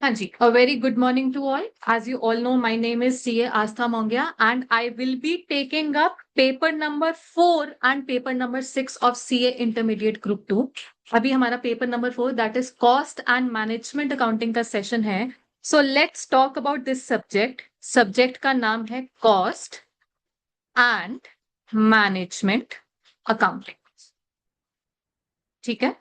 Hanji, a very good morning to all. As you all know, my name is CA Astha Mongia and I will be taking up paper number 4 and paper number 6 of CA Intermediate Group 2. अभी हमारा paper number 4 that is cost and management accounting का session है. So let's talk about this subject. Subject का नाम है cost and management accounting. ठीक है?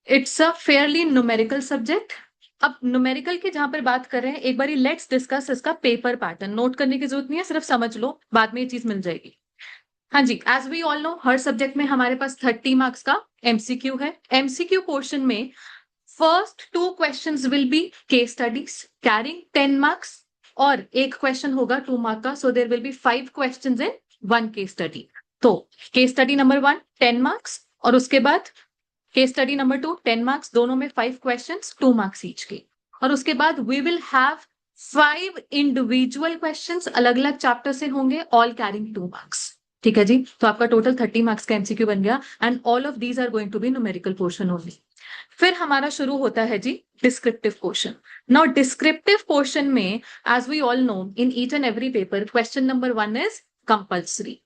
It's a fairly numerical subject. अब न्यूमेरिकल की जहां पर बात कर रहे हैं, एक बार लेट्स डिस्कस इसका पेपर पैटर्न. नोट करने की जरूरत नहीं है, सिर्फ समझ लो, बाद में ये चीज मिल जाएगी. हाँ जी, एज वी ऑल नो, हर सब्जेक्ट में हमारे पास 30 मार्क्स का एमसीक्यू है. एमसीक्यू पोर्शन में first 2 questions will be case studies carrying 10 marks और एक क्वेश्चन होगा 2 मार्क का. So there will be 5 questions in 1 case study. तो केस स्टडी नंबर 1 10 मार्क्स और उसके बाद केस स्टडी नंबर 2 10 मार्क्स, दोनों में 5 क्वेश्चंस 2 मार्क्स ईच के. और उसके बाद we will have 5 individual questions अलग अलग चैप्टर से होंगे, ऑल कैरिंग 2 मार्क्स. ठीक है जी, तो आपका टोटल 30 मार्क्स का एमसीक्यू बन गया and all of these are going to be numerical portion only. फिर हमारा शुरू होता है जी descriptive portion. Now descriptive portion में as we all know in each and every paper question number 1 is compulsory.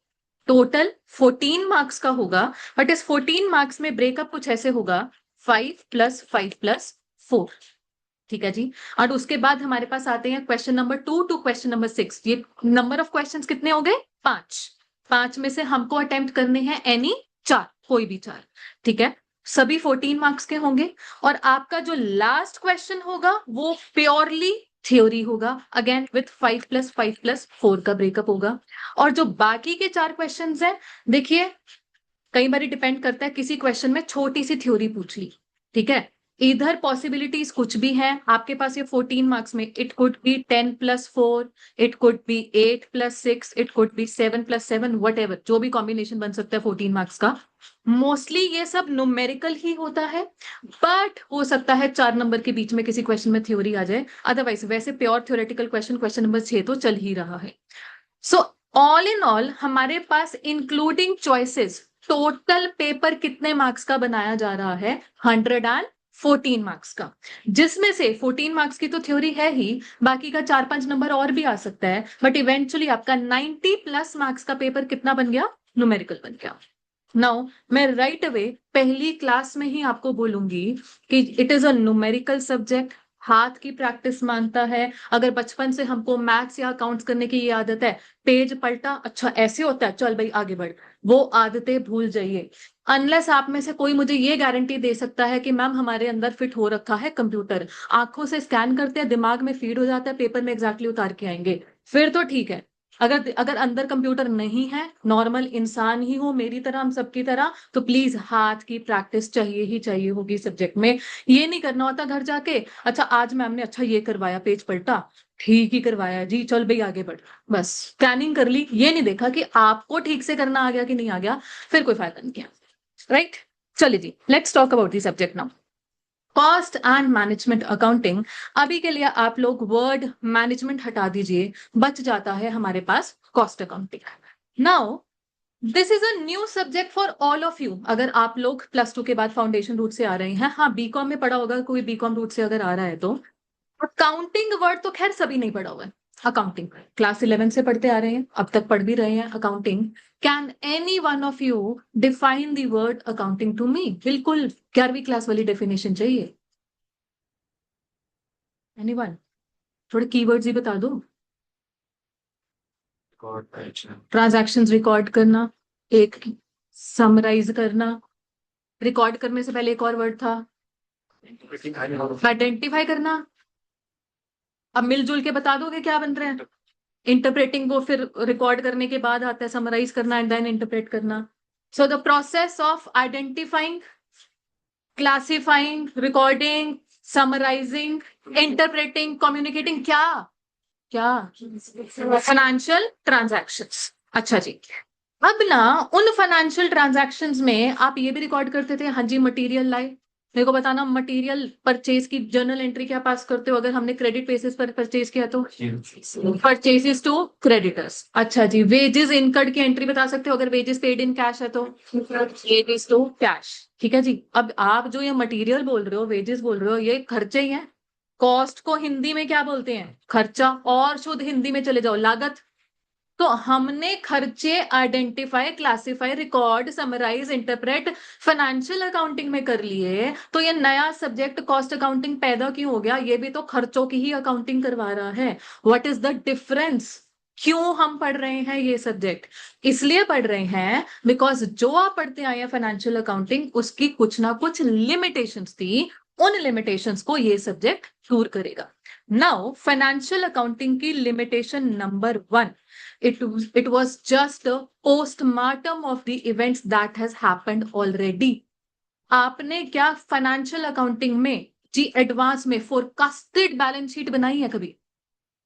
Total 14 marks का होगा, but इस 14 मार्क्स में ब्रेकअप कुछ ऐसे होगा 5 + 5 + 4. ठीक है जी. और उसके बाद हमारे पास आते हैं question number 2 to question number 6. ये नंबर ऑफ क्वेश्चंस कितने हो गए? 5 में से हमको अटेम्प्ट करने हैं एनी 4, कोई भी 4. ठीक है, सभी 14 मार्क्स के होंगे. और आपका जो लास्ट क्वेश्चन होगा वो प्योरली थ्योरी होगा, अगेन विथ 5 + 5 + 4 का ब्रेकअप होगा. और जो बाकी के 4 क्वेश्चंस हैं, देखिए कई बार डिपेंड करता है, किसी क्वेश्चन में छोटी सी थ्योरी पूछ ली. ठीक है, इधर पॉसिबिलिटीज कुछ भी हैं आपके पास. ये 14 मार्क्स में it could be 10 + 4, it could be 8 + 6, it could be 7 + 7, what जो भी कॉम्बिनेशन बन सकता है 14 मार्क्स का. मोस्टली ये सब न्यूमेरिकल ही होता है, बट हो सकता है 4 नंबर के बीच में किसी क्वेश्चन में थ्योरी आ जाए. अदरवाइज वैसे प्योर थ्योरेटिकल क्वेश्चन नंबर 6 तो चल ही रहा है. सो ऑल इन ऑल हमारे पास इंक्लूडिंग चॉइसेस टोटल पेपर कितने मार्क्स का बनाया जा रहा है? 114 मार्क्स का, जिसमें से 14 मार्क्स की तो थ्योरी है ही, बाकी का 4-5 नंबर और भी आ सकता है. बट इवेंचुअली आपका 90+ मार्क्स का पेपर कितना बन गया? न्यूमेरिकल बन गया. नाउ मैं राइट अवे पहली क्लास में ही आपको बोलूंगी कि it is a numerical subject, हाथ की प्रैक्टिस मांगता है. अगर बचपन से हमको मैथ्स या अकाउंट्स करने की ये आदत है, पेज पलटा अच्छा ऐसे होता है, चल भाई आगे बढ़, वो आदतें भूल जाइए. अनलेस आप में से कोई मुझे ये गारंटी दे सकता है कि मैम हमारे अंदर फिट हो रखा है कंप्यूटर, आंखों से स्कैन करते हैं, दिमाग में फीड हो जाता है, पेपर में एग्जैक्टली उतार के आएंगे, फिर तो ठीक है. अगर अंदर कंप्यूटर नहीं है, नॉर्मल इंसान ही हो मेरी तरह, हम सबकी तरह, तो प्लीज हाथ की प्रैक्टिस चाहिए ही चाहिए होगी सब्जेक्ट में. ये नहीं करना होता घर जाके, अच्छा आज मैम ने अच्छा ये करवाया, पेज पलटा, ठीक ही करवाया जी, चल भाई आगे बढ़, बस स्कैनिंग कर ली, ये नहीं देखा कि आपको ठीक से करना आ गया कि नहीं आ गया, फिर कोई फायदा नहीं किया. राइट, चलिए जी, let's talk about the subject now. Cost and management accounting. अभी के लिए आप लोग वर्ड मैनेजमेंट हटा दीजिए, बच जाता है हमारे पास cost accounting. Now this is a new subject for all of you. अगर आप लोग +2 के बाद फाउंडेशन रूट से आ रहे हैं, हाँ बीकॉम में पढ़ा होगा, कोई बीकॉम रूट से अगर आ रहा है तो. अकाउंटिंग वर्ड तो खैर सभी नहीं पढ़ा हुआ है. अकाउंटिंग क्लास 11 से पढ़ते आ रहे हैं, अब तक पढ़ भी रहे हैं accounting. Can anyone of you define the word accounting to me? बिल्कुल 11वीं क्लास वाली डेफिनेशन चाहिए. एनीवन? थोड़े कीवर्ड्स ही बता दो. ट्रांजैक्शंस रिकॉर्ड करना, एक समराइज करना, रिकॉर्ड करने से पहले एक और वर्ड था आइडेंटिफाई करना. अब मिलजुल के बता दोगे क्या बन रहे हैं? इंटरप्रेटिंग को फिर रिकॉर्ड करने के बाद आता है समराइज करना एंड देन इंटरप्रेट करना. So the process of identifying, classifying, recording, summarising, interpreting, communicating, क्या क्या फाइनेंशियल ट्रांजैक्शंस. अच्छा जी, अब ना उन फाइनेंशियल ट्रांजैक्शंस में आप ये भी रिकॉर्ड करते थे, हाँ जी मटेरियल लाए, मेरे को बताना मटेरियल परचेज की जर्नल एंट्री क्या पास करते हो अगर हमने क्रेडिट बेसिस पर परचेज किया तो? Purchases to creditors. अच्छा जी, वेजेस इनकर्ड की एंट्री बता सकते हो अगर वेजेस पेड इन कैश है तो? Wages to cash. ठीक है जी, अब आप जो ये मटेरियल बोल रहे हो, वेजेस बोल रहे हो, ये खर्चे ही हैं, कॉस्ट को हिंदी में क्या बोलते हैं? खर्चा। और शुद्ध हिंदी में चले जाओ, लागत। तो हमने खर्चे identify, classify, record, summarise, interpret financial accounting में कर लिए। तो ये नया सब्जेक्ट कॉस्ट अकाउंटिंग पैदा क्यों हो गया? ये भी तो खर्चों की ही अकाउंटिंग करवा रहा है। What is the difference? क्यों हम पढ़ रहे हैं ये सब्जेक्ट? इसलिए पढ़ रहे हैं बिकॉज जो आप पढ़ते आए हैं फाइनेंशियल अकाउंटिंग, उसकी कुछ ना कुछ लिमिटेशंस थी। उन लिमिटेशंस को ये सब्जेक्ट दूर करेगा। नाउ फाइनेंशियल अकाउंटिंग की limitation number 1, it was just a postmortem of the events that has happened already. आपने क्या फाइनेंशियल अकाउंटिंग में जी एडवांस में फोरकास्टेड बैलेंस शीट बनाई है कभी?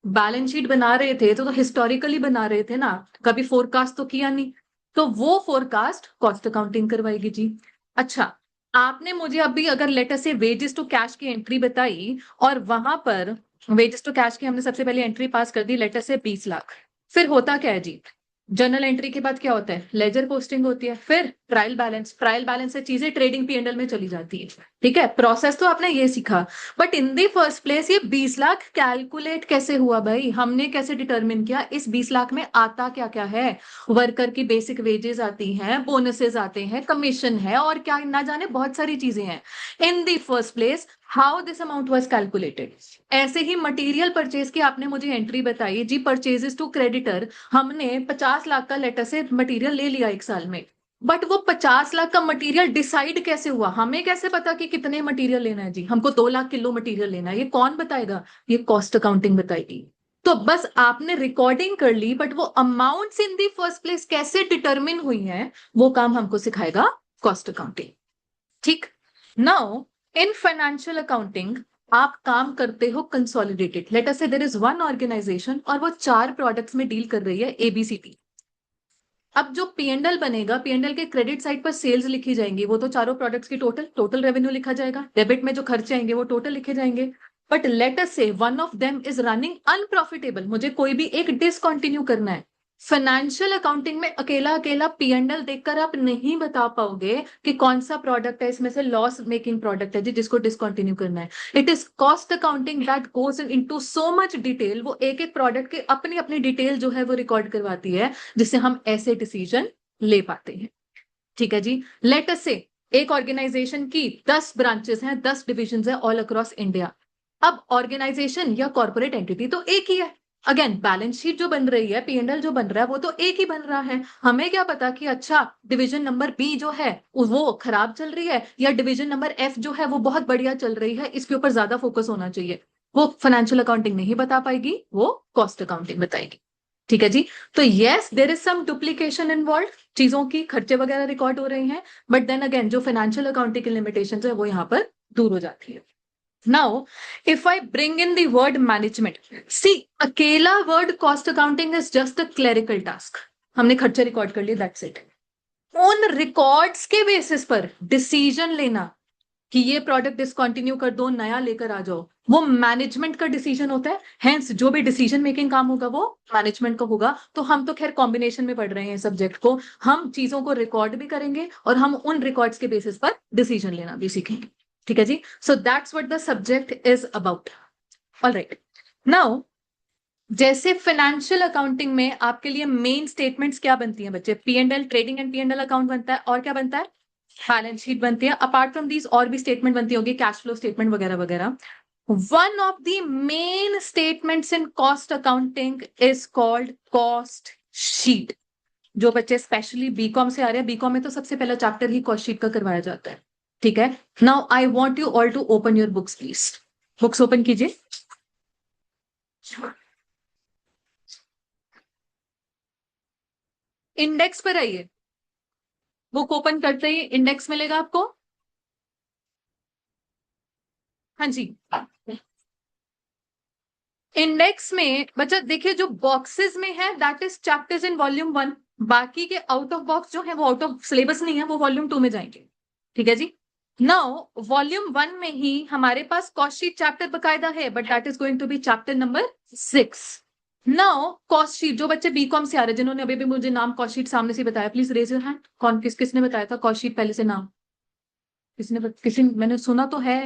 बैलेंस शीट बना रहे थे तो हिस्टोरिकली बना रहे थे ना, कभी फोरकास्ट तो किया नहीं। तो वो फोरकास्ट कॉस्ट अकाउंटिंग करवाएगी जी। अच्छा, आपने मुझे अभी अगर लेटर से वेजेस टू कैश की एंट्री बताई, और वहां पर वेजेस टू कैश की हमने सबसे पहले एंट्री पास कर दी लेटर से 20 लाख। फिर होता क्या है जी? जर्नल एंट्री के बाद क्या होता है? लेजर पोस्टिंग होती है, फिर ट्रायल बैलेंस। ट्रायल बैलेंस से चीजें ट्रेडिंग पीएनएल में चली जाती है। ठीक है, प्रोसेस तो आपने ये सीखा। But in the first place ये 20 लाख कैलकुलेट कैसे हुआ भाई? हमने कैसे डिटरमिन किया इस 20 लाख में आता क्या क्या है? वर्कर की बेसिक वेजेस आती हैं, बोनसेस आते हैं, कमीशन है, और क्या ना जाने बहुत सारी चीजें हैं। In the first place how this amount was calculated? ऐसे ही मटेरियल परचेज की आपने मुझे एंट्री बताई जी, परचेजेस टू क्रेडिटर। हमने 50 लाख का लेटर से मटेरियल ले लिया 1 साल में, बट वो 50 लाख का मटेरियल डिसाइड कैसे हुआ? हमें कैसे पता कि कितने मटेरियल लेना है जी? हमको 2 लाख किलो मटेरियल लेना है, ये कौन बताएगा? ये कॉस्ट अकाउंटिंग बताएगी। तो बस आपने रिकॉर्डिंग कर ली, बट वो amounts in the first place कैसे डिटरमिन हुई है, वो काम हमको सिखाएगा कॉस्ट अकाउंटिंग। ठीक। नाउ इन फाइनेंशियल अकाउंटिंग आप काम करते हो कंसोलिडेटेड। लेट अस से देयर इज वन ऑर्गेनाइजेशन और वो 4 प्रोडक्ट्स में डील कर रही है, एबीसीडी। अब जो पीएनएल बनेगा, पीएनएल के क्रेडिट साइड पर सेल्स लिखी जाएंगी, वो तो चारों प्रोडक्ट्स की टोटल रेवेन्यू लिखा जाएगा। डेबिट में जो खर्चे आएंगे वो टोटल लिखे जाएंगे। बट लेट अस से one of them is running unprofitable, मुझे कोई भी एक डिसकंटिन्यू करना है। फाइनेंशियल अकाउंटिंग में अकेला अकेला पीएनएल देखकर आप नहीं बता पाओगे कि कौन सा प्रोडक्ट है इसमें से लॉस मेकिंग प्रोडक्ट है जी जिसको डिसकंटिन्यू करना है। It is cost accounting that goes into so much detail. वो एक एक प्रोडक्ट के अपनी अपनी डिटेल जो है वो रिकॉर्ड करवाती है, जिससे हम ऐसे डिसीजन ले पाते हैं। ठीक है जी। लेट अस से एक ऑर्गेनाइजेशन की 10 ब्रांचेस हैं, 10 डिविजन है ऑल अक्रॉस इंडिया। अब ऑर्गेनाइजेशन या कॉर्पोरेट एंटिटी तो एक ही है। अगेन बैलेंस शीट जो बन रही है, पीएनएल जो बन रहा है, वो तो एक ही बन रहा है। हमें क्या पता कि अच्छा डिवीजन नंबर बी जो है वो खराब चल रही है, या डिवीजन नंबर एफ जो है वो बहुत बढ़िया चल रही है, इसके ऊपर ज्यादा फोकस होना चाहिए। वो फाइनेंशियल अकाउंटिंग नहीं बता पाएगी, वो कॉस्ट अकाउंटिंग बताएगी। ठीक है जी। तो yes there is some duplication involve, चीजों की खर्चे वगैरह रिकॉर्ड हो रहे हैं, बट देन अगेन जो फाइनेंशियल अकाउंटिंग की लिमिटेशन है वो यहाँ पर दूर हो जाती है। Now if I bring in the word management, see अकेला word cost accounting is just a clerical task. हमने खर्चे रिकॉर्ड कर लिए, दैट्स इट। उन रिकॉर्ड्स के बेसिस पर डिसीजन लेना कि ये प्रोडक्ट डिसकंटिन्यू कर दो, नया लेकर आ जाओ, वो मैनेजमेंट का डिसीजन होता है। हेंस जो भी डिसीजन मेकिंग काम होगा वो मैनेजमेंट का होगा। तो हम तो खैर कॉम्बिनेशन में पढ़ रहे हैं सब्जेक्ट को, हम चीजों को रिकॉर्ड भी करेंगे और हम उन रिकॉर्ड्स के बेसिस पर डिसीजन लेना भी सीखेंगे। ठीक है जी। So that's what the subject is about. Alright, now जैसे फाइनेंशियल अकाउंटिंग में आपके लिए मेन स्टेटमेंट्स क्या बनती हैं बच्चे? PNL, trading and PNL account बनता है, और क्या बनता है? बैलेंस शीट बनती है। अपार्ट फ्रॉम दीज और भी स्टेटमेंट बनती होगी, कैश फ्लो स्टेटमेंट वगैरह वगैरह। One of the main statements in cost accounting is called cost sheet. जो बच्चे स्पेशली बीकॉम से आ रहे हैं, बीकॉम में तो सबसे पहला चैप्टर ही कॉस्ट शीट का करवाया जाता है। ठीक है। Now I want you all to open your books please. Books open कीजिए। इंडेक्स पर आइए। बुक ओपन करते ही इंडेक्स मिलेगा आपको। हाँ जी। इंडेक्स में बच्चा देखिए जो बॉक्सेस में है that is chapters in volume 1। बाकी के आउट ऑफ बॉक्स जो है वो आउट ऑफ सिलेबस नहीं है, वो वॉल्यूम 2 में जाएंगे। ठीक है जी। नाउ वॉल्यूम 1 में ही हमारे पास कॉस्ट शीट चैप्टर बकायदा है, but that is going to be chapter number 6। Now cost sheet, जो बच्चे बीकॉम से आ रहे हैं जिन्होंने अभी भी मुझे नाम कॉस्ट शीट सामने से बताया, प्लीज रेज योर हैंड। कौन किसने बताया था कॉस्ट शीट पहले से नाम? किसी मैंने सुना तो है।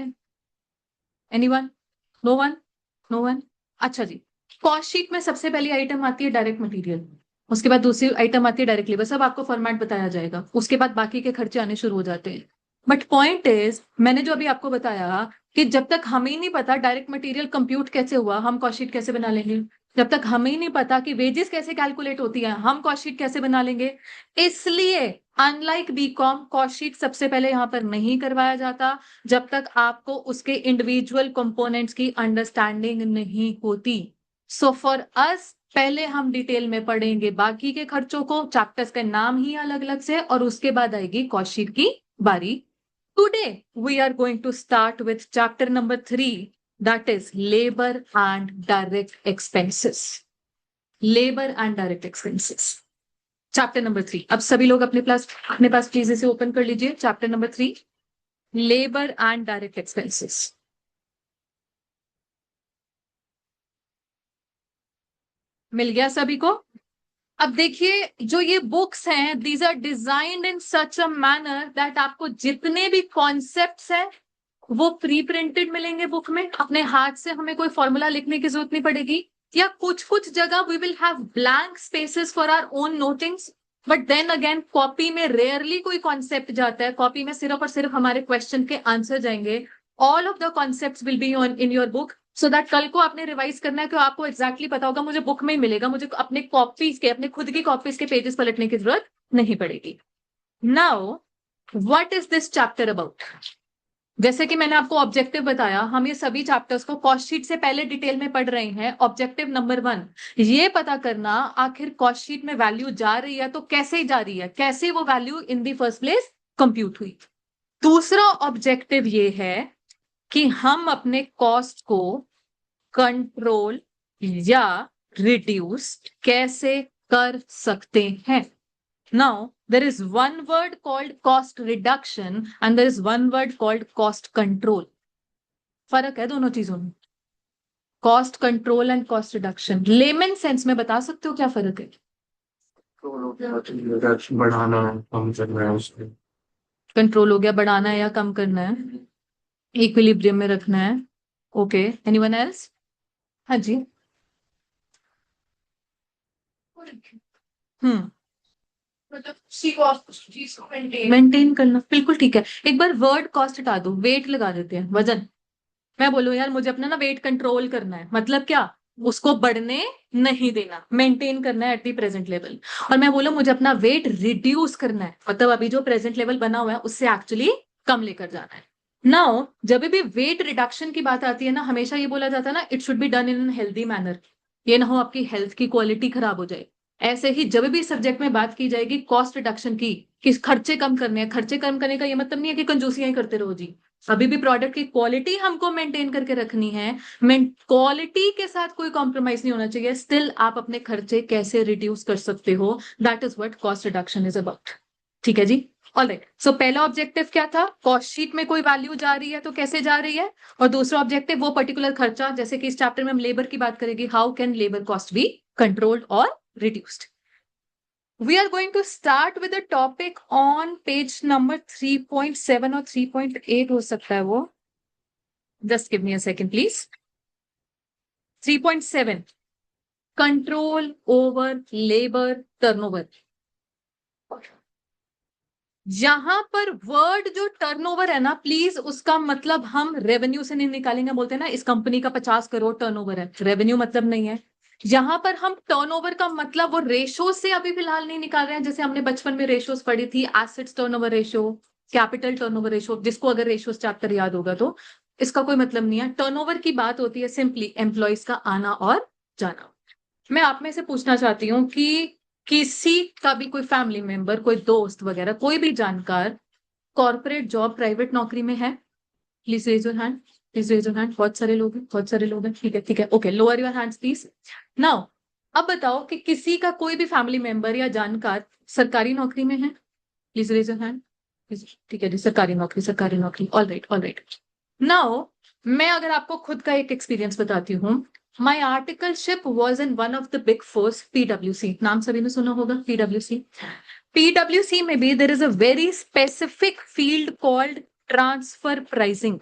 Anyone? No one, no one. अच्छा जी, कॉस्ट शीट में सबसे पहली आइटम आती है डायरेक्ट मटेरियल, उसके बाद दूसरी आइटम आती है डायरेक्ट लेबर। सब आपको फॉर्मेट बताया जाएगा, उसके बाद बाकी के खर्चे आने शुरू हो जाते हैं। बट पॉइंट इज, मैंने जो अभी आपको बताया कि जब तक हमें ही नहीं पता डायरेक्ट मटेरियल कंप्यूट कैसे हुआ, हम कॉस्ट शीट कैसे बना लेंगे? जब तक हमें ही नहीं पता कि वेजेस कैसे कैलकुलेट होती है, हम कॉस्ट शीट कैसे बना लेंगे? इसलिए अनलाइक बीकॉम, कॉस्ट शीट सबसे पहले यहां पर नहीं करवाया जाता जब तक आपको उसके इंडिविजुअल कंपोनेंट्स की अंडरस्टैंडिंग नहीं होती। सो फॉर अस, पहले हम डिटेल में पढ़ेंगे बाकी के खर्चों को, चैप्टर्स का नाम ही अलग अलग से, और उसके बाद आएगी कॉस्ट शीट की बारी। Today we are going to start with chapter number 3, that is labour and direct expenses. Labour and direct expenses, chapter number 3। अब सभी लोग अपने पास प्लीज इसे ओपन कर लीजिए, chapter number 3, labour and direct expenses. मिल गया सभी को? अब देखिए, जो ये बुक्स हैं, these are designed in such a manner that आपको जितने भी कॉन्सेप्ट्स हैं वो प्री प्रिंटेड मिलेंगे बुक में। अपने हाथ से हमें कोई फॉर्मूला लिखने की जरूरत नहीं पड़ेगी, या कुछ कुछ जगह we will have blank spaces for our own notings. But then again, copy में रेयरली कोई कॉन्सेप्ट जाता है, कॉपी में सिर्फ और सिर्फ हमारे क्वेश्चन के आंसर जाएंगे। All of the concept will be on in your book, so that कल को आपने रिवाइज करना है कि आपको एग्जैक्टली पता होगा, मुझे बुक में ही मिलेगा, मुझे अपने कॉपीज के, अपने खुद की कॉपीज के पेजेस पलटने की जरूरत नहीं पड़ेगी। Now what is this chapter about? जैसे कि मैंने आपको ऑब्जेक्टिव बताया, हम ये सभी चैप्टर्स को कॉस्ट शीट से पहले डिटेल में पढ़ रहे हैं। ऑब्जेक्टिव नंबर 1, ये पता करना आखिर कॉस्ट शीट में वैल्यू जा रही है तो कैसे जा रही है, कैसे वो value in the first place compute हुई। दूसरा ऑब्जेक्टिव ये है कि हम अपने कॉस्ट को कंट्रोल या रिड्यूस कैसे कर सकते हैं। Now, there is one word called cost reduction and there is one word called cost control. फर्क है दोनों चीजों में, cost control and cost reduction. Lemon sense में बता सकते हो क्या फर्क है? बढ़ाना है, कम करना है उसको। कंट्रोल हो गया बढ़ाना है या कम करना है, इक्विलिब्रियम में रखना है। Okay, anyone else? हाँ जी। हम्म, मतलब उसी को आप उस चीज को मेंटेन करना, बिल्कुल ठीक है। एक बार वर्ड कॉस्ट हटा दो, वेट लगा देते हैं, वजन। मैं बोलूं यार मुझे अपना ना वेट कंट्रोल करना है, मतलब क्या? उसको बढ़ने नहीं देना, मेंटेन करना है एट दी प्रेजेंट लेवल। और मैं बोलूं मुझे अपना वेट रिड्यूस करना है, मतलब अभी जो प्रेजेंट लेवल बना हुआ है उससे एक्चुअली कम लेकर जाना है। नाउ जब भी वेट रिडक्शन की बात आती है ना, हमेशा ये बोला जाता है ना, it should be done in healthy manner. ये ना हो आपकी हेल्थ की क्वालिटी खराब हो जाए। ऐसे ही जब भी सब्जेक्ट में बात की जाएगी कॉस्ट रिडक्शन की, कि खर्चे कम करने हैं, खर्चे कम करने का ये मतलब नहीं है कि कंजूसियां ही करते रहो जी। अभी भी प्रोडक्ट की क्वालिटी हमको मेंटेन करके रखनी है, क्वालिटी के साथ कोई कॉम्प्रोमाइज नहीं होना चाहिए। स्टिल आप अपने खर्चे कैसे रिड्यूस कर सकते हो, that is what cost reduction is about. ठीक है जी, ऑलराइट। सो पहला ऑब्जेक्टिव क्या था? कॉस्ट शीट में कोई वैल्यू जा रही है तो कैसे जा रही है। और दूसरा ऑब्जेक्टिव वो पर्टिकुलर खर्चा, जैसे कि इस चैप्टर में हम लेबर की बात करेंगे, how can labour cost be controlled और reduced. We are going to start with a topic on page number 3.7 और 3.8 हो सकता है वो। Just give me a second, please. 3.7, control over labor turnover। यहां पर वर्ड जो टर्नओवर है ना, प्लीज उसका मतलब हम रेवेन्यू से नहीं निकालेंगे। बोलते हैं ना इस कंपनी का 50 करोड़ टर्नओवर है, रेवेन्यू मतलब नहीं है। यहां पर हम टर्नओवर का मतलब वो रेशो से अभी फिलहाल नहीं निकाल रहे हैं, जैसे हमने बचपन में रेशोस पढ़ी थी, assets turnover ratio, capital turnover ratio, जिसको अगर रेशोस चैप्टर याद होगा तो। इसका कोई मतलब नहीं है। टर्नओवर की बात होती है सिंपली एम्प्लॉयज का आना और जाना। मैं आप में से पूछना चाहती हूँ कि किसी का भी कोई फैमिली मेंबर, कोई दोस्त वगैरह, कोई भी जानकार कॉर्पोरेट जॉब, प्राइवेट नौकरी में है? Please raise your hand, please raise your hand. बहुत सारे लोग हैं, बहुत सारे लोग हैं। ठीक है, ठीक है, okay, lower your hands please. Now अब बताओ कि किसी का कोई भी फैमिली मेंबर या जानकार सरकारी नौकरी में है? Please raise your hand. ठीक है जी, सरकारी नौकरी, सरकारी नौकरी, all right, all right. Now मैं अगर आपको खुद का एक एक्सपीरियंस बताती हूँ, माई articleship was in one of the big force, पीडब्ल्यूसी। नाम सभी ने सुना होगा, पीडब्ल्यूसी। पीडब्ल्यूसी में भी there is a very specific field called transfer pricing.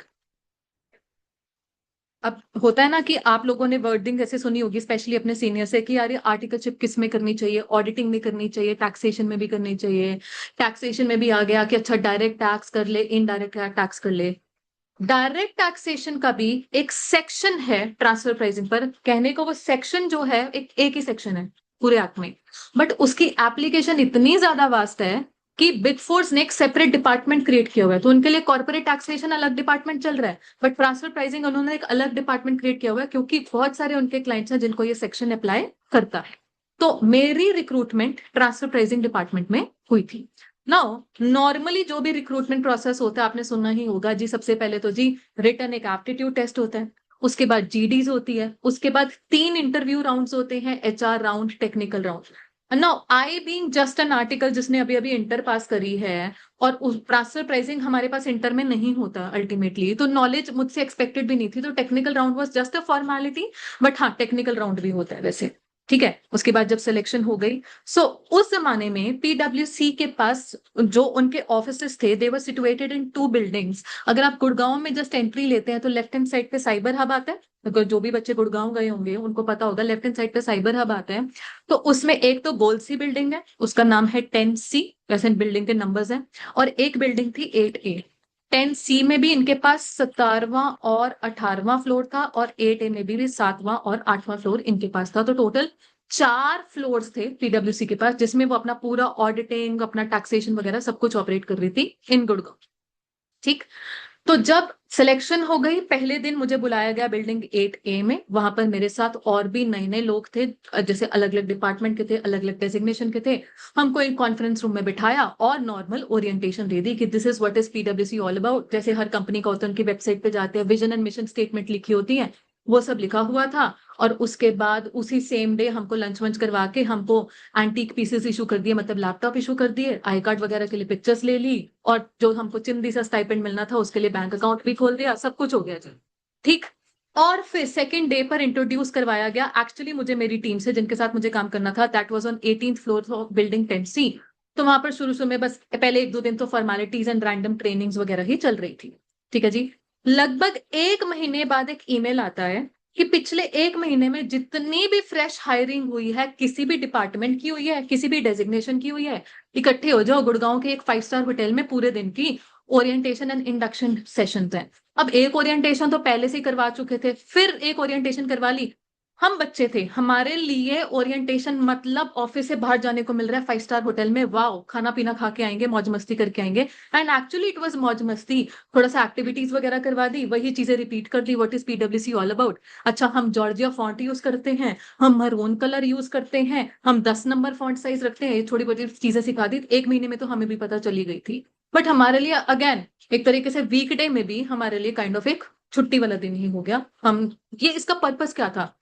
अब होता है ना कि आप लोगों ने वर्डिंग ऐसे सुनी होगी स्पेशली अपने सीनियर से कि यार ये आर्टिकलशिप किस में करनी चाहिए, ऑडिटिंग में करनी चाहिए, टैक्सेशन में भी करनी चाहिए। टैक्सेशन में भी आ गया कि अच्छा डायरेक्ट टैक्स कर ले, इनडायरेक्ट टैक्स कर ले। डायरेक्ट टैक्सेशन का भी एक सेक्शन है ट्रांसफर प्राइसिंग पर, कहने को वो सेक्शन जो है एक ही सेक्शन है पूरे एक्ट में, बट उसकी एप्लीकेशन इतनी ज्यादा वास्ट है कि बिग फोर्स ने एक सेपरेट डिपार्टमेंट क्रिएट किया हुआ है, तो उनके लिए कॉर्पोरेट टैक्सेशन अलग डिपार्टमेंट चल रहा है, बट ट्रांसफर प्राइसिंग उन्होंने एक अलग डिपार्टमेंट क्रिएट किया हुआ है क्योंकि बहुत सारे उनके क्लाइंट्स हैं जिनको ये सेक्शन अप्लाई करता है। तो मेरी रिक्रूटमेंट ट्रांसफर प्राइसिंग डिपार्टमेंट में हुई थी। नाउ नॉर्मली जो भी रिक्रूटमेंट प्रोसेस होता है आपने सुना ही होगा जी, सबसे पहले तो जी रिटन एक एप्टीट्यूड टेस्ट होता है, उसके बाद जीडीज होती है, उसके बाद 3 इंटरव्यू राउंड्स होते हैं, HR round, technical round. Now I being just an article जिसने अभी अभी इंटर पास करी है और उस ट्रांसफर प्राइसिंग हमारे पास इंटर में नहीं होता अल्टीमेटली, तो नॉलेज मुझसे एक्सपेक्टेड भी नहीं थी, तो technical round was just a formality. But हाँ, टेक्निकल राउंड भी होता है वैसे, ठीक है। उसके बाद जब सिलेक्शन हो गई, सो उस जमाने में पीडब्ल्यूसी के पास जो उनके ऑफिसेस थे दे वर सिचुएटेड इन 2 बिल्डिंग्स। अगर आप गुड़गांव में जस्ट एंट्री लेते हैं तो लेफ्ट हैंड साइड पे साइबर हब आता है, अगर जो भी बच्चे गुड़गांव गए होंगे उनको पता होगा, लेफ्ट हैंड साइड पे साइबर हब आता है। तो उसमें एक तो गोल सी बिल्डिंग है, उसका नाम है 10C, वैसे बिल्डिंग के नंबर्स हैं, और एक बिल्डिंग थी 8A। 10C में भी इनके पास 17वां और 18वां फ्लोर था, और 8A में भी 7वां और 8वां फ्लोर इनके पास था। तो टोटल 4 फ्लोर्स थे पीडब्ल्यूसी के पास, जिसमें वो अपना पूरा ऑडिटिंग, अपना टैक्सेशन वगैरह सब कुछ ऑपरेट कर रही थी इन गुड़गांव। ठीक। तो जब सिलेक्शन हो गई, पहले दिन मुझे बुलाया गया बिल्डिंग 8A में, वहां पर मेरे साथ और भी नए नए लोग थे, जैसे अलग अलग डिपार्टमेंट के थे, अलग अलग डेजिग्नेशन के थे। हमको एक कॉन्फ्रेंस रूम में बिठाया और नॉर्मल ओरिएंटेशन दे दी कि दिस इज व्हाट इज पीडब्ल्यूसी ऑल अबाउट। जैसे हर कंपनी का होता है, उनकी वेबसाइट पे जाते हैं, विजन एंड मिशन स्टेटमेंट लिखी होती है, वो सब लिखा हुआ था। और उसके बाद उसी सेम डे हमको लंच वंच करवा के हमको एंटीक पीसेस इशू कर दिए, मतलब लैपटॉप इशू कर दिए, आई कार्ड वगैरह के लिए पिक्चर्स ले ली, और जो हमको चिंदी सा स्टाइपेंड मिलना था उसके लिए बैंक अकाउंट भी खोल दिया, सब कुछ हो गया जी। ठीक। और फिर सेकेंड डे पर इंट्रोड्यूस करवाया गया एक्चुअली मुझे मेरी टीम से जिनके साथ मुझे काम करना था, that was on 18th floor of building 10C। तो वहां पर शुरू शुरू में बस पहले 1-2 दिन तो फॉर्मेलिटीज एंड रैंडम ट्रेनिंग्स वगैरह ही चल रही थी। ठीक है जी। लगभग 1 महीने बाद एक ईमेल आता है कि पिछले 1 महीने में जितनी भी फ्रेश हायरिंग हुई है, किसी भी डिपार्टमेंट की हुई है, किसी भी डेजिग्नेशन की हुई है, इकट्ठे हो जाओ गुड़गांव के एक 5 स्टार होटल में, पूरे दिन की ओरिएंटेशन एंड इंडक्शन सेशंस हैं। अब एक ओरिएंटेशन तो पहले से ही करवा चुके थे, फिर एक ओरिएंटेशन करवा ली। हम बच्चे थे, हमारे लिए ओरिएंटेशन मतलब ऑफिस से बाहर जाने को मिल रहा है 5 स्टार होटल में, वाओ, खाना पीना खा के आएंगे, मौज मस्ती करके आएंगे। एंड एक्चुअली इट वाज मौज मस्ती, थोड़ा सा एक्टिविटीज वगैरह करवा दी, वही चीजें रिपीट कर दी, व्हाट इज पीडब्ल्यूसी ऑल अबाउट। अच्छा, हम जॉर्जिया फॉन्ट यूज करते हैं, हम मरून कलर यूज करते हैं, हम 10 नंबर फॉन्ट साइज रखते हैं, ये थोड़ी बहुत चीजें सिखा दी। 1 महीने में तो हमें भी पता चली गई थी, बट हमारे लिए अगेन एक तरीके से वीकडे में भी हमारे लिए काइंड ऑफ एक छुट्टी वाला दिन ही हो गया। हम ये इसका पर्पस क्या था,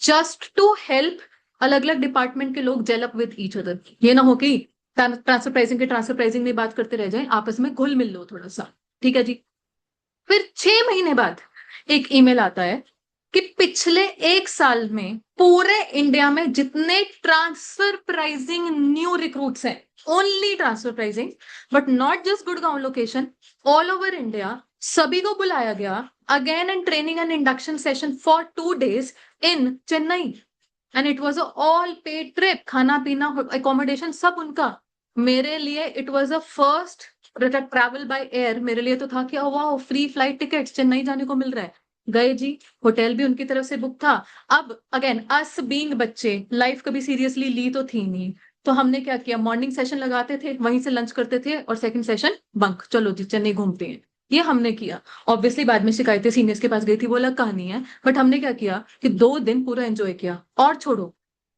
जस्ट टू हेल्प अलग अलग डिपार्टमेंट के लोग gel up with each other. ये ना हो कि ट्रांसफर प्राइसिंग के ट्रांसफर प्राइसिंग में बात करते रह जाएं, आपस में घुल मिल लो थोड़ा सा। ठीक है जी। फिर 6 महीने बाद एक ईमेल आता है कि पिछले 1 साल में पूरे इंडिया में जितने ट्रांसफर प्राइसिंग न्यू रिक्रूट्स हैं, only transfer pricing, but not just Gurgaon location, all over India, सभी को बुलाया गया again and training and induction session for 2 days in Chennai. And it was a all paid trip, खाना पीना accommodation सब उनका। मेरे लिए it was a first travel by air, मेरे लिए तो था कि वाह, फ्री फ्लाइट टिकट, चेन्नई जाने को मिल रहा है। गए जी, होटल भी उनकी तरफ से बुक था। अब अगेन अस बीइंग बच्चे, लाइफ कभी सीरियसली ली तो थी नहीं, तो हमने क्या किया, मॉर्निंग सेशन लगाते थे, वहीं से लंच करते थे, और सेकंड सेशन बंक, चलो जी चेन्नई घूमते हैं। ये हमने किया। ऑब्वियसली बाद में शिकायतें सीनियर्स के पास गई थी, वो अलग कहानी है, बट हमने क्या किया कि 2 दिन पूरा एंजॉय किया। और छोड़ो,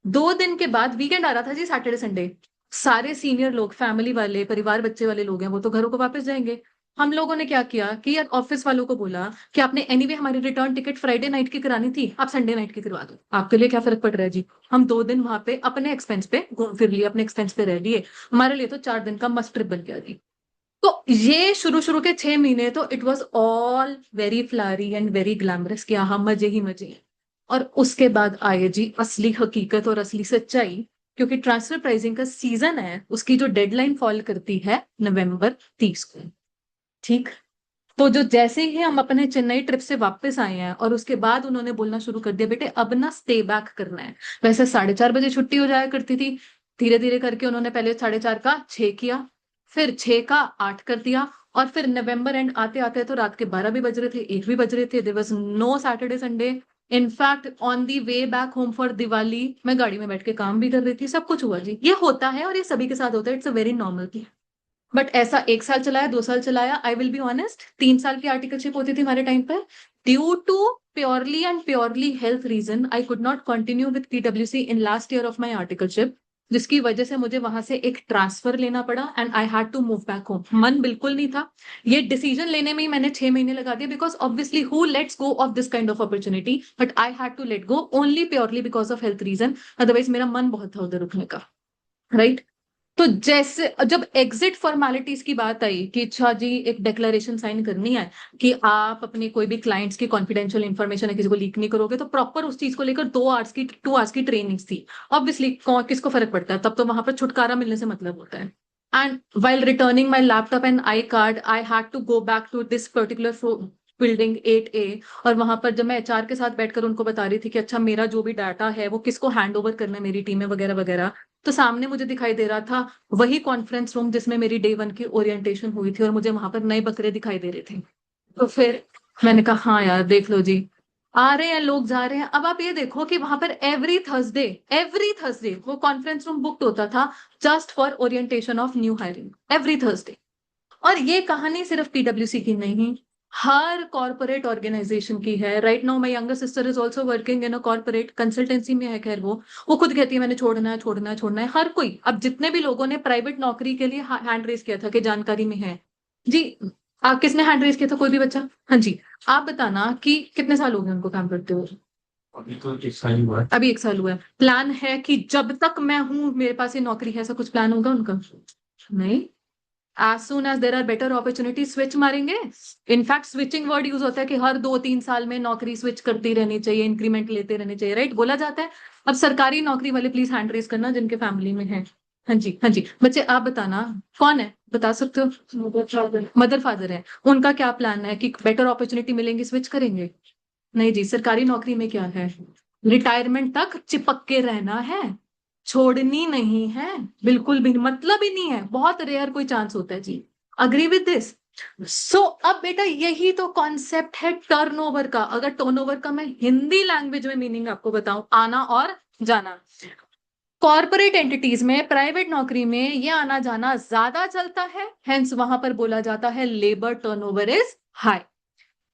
2 दिन के बाद वीकेंड आ रहा था जी, सैटरडे संडे, सारे सीनियर लोग, फैमिली वाले, परिवार बच्चे वाले लोग हैं, वो तो घरों को वापस जाएंगे। हम लोगों ने क्या किया कि यार ऑफिस वालों को बोला कि आपने एनीवे हमारी रिटर्न टिकट फ्राइडे नाइट की करानी थी, आप संडे नाइट की करवा दो, आपके लिए क्या फर्क पड़ रहा है जी। हम 2 दिन वहां पे अपने एक्सपेंस पे घूम फिर लिए, अपने एक्सपेंस पे रह लिए, हमारे लिए तो 4 दिन का मस्त ट्रिप बन गया जी। तो ये शुरू शुरू के 6 महीने तो it was all very Phulari and very glamorous, कि हाँ मजे ही मजे हैं। और उसके बाद आए जी असली हकीकत और असली सच्चाई, क्योंकि ट्रांसफर प्राइसिंग का सीजन है, उसकी जो डेडलाइन फॉल करती है नवंबर 30 को। ठीक। तो जो जैसे ही हम अपने चेन्नई ट्रिप से वापस आए हैं और उसके बाद उन्होंने बोलना शुरू कर दिया, बेटे अब ना स्टे बैक करना है। वैसे 4:30 बजे छुट्टी हो जाया करती थी। धीरे धीरे करके उन्होंने पहले 4:30 का 6 किया, फिर 6 का 8 कर दिया, और फिर नवंबर एंड आते आते तो रात के 12 भी बज रहे थे, 1 भी बज रहे थे। There was no Saturday Sunday. In fact on the way back home for Diwali मैं गाड़ी में बैठ के काम भी कर रही थी। सब कुछ हुआ जी, ये होता है और ये सभी के साथ होता है, it's a very normal thing. But ऐसा 1 साल चलाया, 2 साल चलाया, आई विल बी ऑनेस्ट, 3 साल की आर्टिकलशिप होती थी हमारे टाइम पर। Due to purely and purely health reason I could not continue with पीडब्ल्यूसी in last year of my articleship, जिसकी वजह से मुझे वहां से एक ट्रांसफर लेना पड़ा and I had to move back home. मन बिल्कुल नहीं था, ये डिसीजन लेने में ही मैंने 6 महीने लगा दिया, because obviously who lets go of this kind of opportunity, but I had to let go only purely because of health reason. Otherwise मेरा मन बहुत था उधर रुकने का, राइट। तो जैसे जब एग्जिट फॉर्मेलिटीज की बात आई कि अच्छा जी एक डिक्लेरेशन साइन करनी है कि आप अपने कोई भी क्लाइंट्स की कॉन्फिडेंशियल इन्फॉर्मेशन है किसी को लीक नहीं करोगे, तो प्रॉपर उस चीज को लेकर 2 आवर्स की ट्रेनिंग थी। ऑब्वियसली किसको फर्क पड़ता है, तब तो वहां पर छुटकारा मिलने से मतलब होता है। And while returning my laptop and I card I had to go back to this particular building 8A। और वहां पर जब मैं एचआर के साथ बैठकर उनको बता रही थी कि अच्छा मेरा जो भी डाटा है वो किसको हैंड ओवर करना है मेरी टीम में वगैरह वगैरह, तो सामने मुझे दिखाई दे रहा था वही कॉन्फ्रेंस रूम जिसमें मेरी डे 1 की ओरिएंटेशन हुई थी, और मुझे वहां पर नए बकरे दिखाई दे रहे थे। तो फिर मैंने कहा हाँ यार देख लो जी, आ रहे हैं लोग जा रहे हैं। अब आप ये देखो कि वहां पर एवरी थर्सडे वो कॉन्फ्रेंस रूम बुक्ड होता था just for orientation of new hiring, every Thursday. और ये कहानी सिर्फ पीडब्ल्यूसी की नहीं, हर कॉर्पोरेट ऑर्गेनाइजेशन की है। Right now my younger sister is also working in a corporate consultancy में है। खैर वो खुद कहती है मैंने छोड़ना है छोड़ना है छोड़ना है। हर कोई, अब जितने भी लोगों ने प्राइवेट नौकरी के लिए हैंड रेस किया था कि जानकारी में है जी, आप किसने हैंड रेस किया था? कोई भी बच्चा? हाँ जी। आप बताना कि कितने साल हो गए उनको काम करते हुए? अभी तो 1 साल ही हुआ है। अभी 1 साल हुआ है। प्लान है कि जब तक मैं हूं मेरे पास ये नौकरी है, ऐसा कुछ प्लान होगा उनका? नहीं। As soon as there are better opportunity switch मारेंगे। इनफैक्ट स्विचिंग वर्ड यूज होता है कि हर 2-3 साल में नौकरी स्विच करती रहनी चाहिए, इंक्रीमेंट लेते रहने चाहिए, राइट, बोला जाता है। अब सरकारी नौकरी वाले प्लीज हैंड रेस करना जिनके फैमिली में है। हाँ जी हाँ जी, बच्चे आप बताना कौन है, बता सकते हो? मदर फादर है, उनका क्या प्लान है कि बेटर अपॉर्चुनिटी मिलेंगी स्विच करेंगे? नहीं जी, सरकारी नौकरी में क्या है, रिटायरमेंट तक चिपक के रहना है, छोड़नी नहीं है, बिल्कुल भी मतलब ही नहीं है, बहुत रेयर कोई चांस होता है जी। Agree with this? सो अब बेटा यही तो कॉन्सेप्ट है टर्नओवर का। अगर टर्नओवर का मैं हिंदी लैंग्वेज में मीनिंग आपको बताऊं, आना और जाना। कॉर्पोरेट एंटिटीज में, प्राइवेट नौकरी में ये आना जाना ज्यादा चलता है, हेंस वहां पर बोला जाता है labour turnover is high.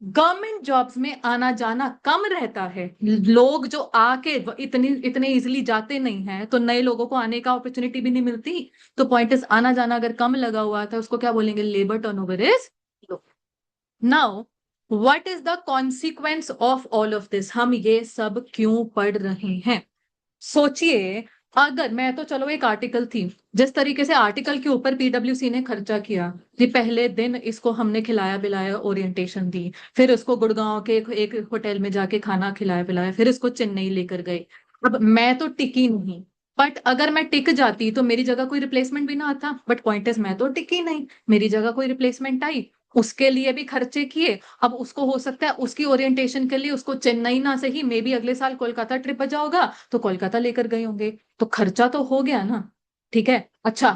Government jobs में आना जाना कम रहता है, लोग जो आके इतने इजिली जाते नहीं हैं, तो नए लोगों को आने का अपॉर्चुनिटी भी नहीं मिलती। तो पॉइंट इज आना जाना अगर कम लगा हुआ था उसको क्या बोलेंगे? Labour turnover is low. Now what is the consequence of all of this? हम ये सब क्यों पढ़ रहे हैं? सोचिए, अगर मैं तो चलो एक आर्टिकल थी, जिस तरीके से आर्टिकल के ऊपर पीडब्ल्यूसी ने खर्चा किया जी, पहले दिन इसको हमने खिलाया पिलाया, ओरिएंटेशन दी, फिर उसको गुड़गांव के एक होटल में जाके खाना खिलाया पिलाया, फिर इसको चेन्नई लेकर गए। अब मैं तो टिकी नहीं, बट अगर मैं टिक जाती तो मेरी जगह कोई रिप्लेसमेंट भी ना आता। बट पॉइंट इज मैं तो टिकी नहीं, मेरी जगह कोई रिप्लेसमेंट आई, उसके लिए भी खर्चे किए। अब उसको हो सकता है उसकी ओरिएंटेशन के लिए उसको चेन्नई ना सही, मे बी अगले साल कोलकाता ट्रिप बचा होगा तो कोलकाता लेकर गए होंगे, तो खर्चा तो हो गया ना। ठीक है, अच्छा।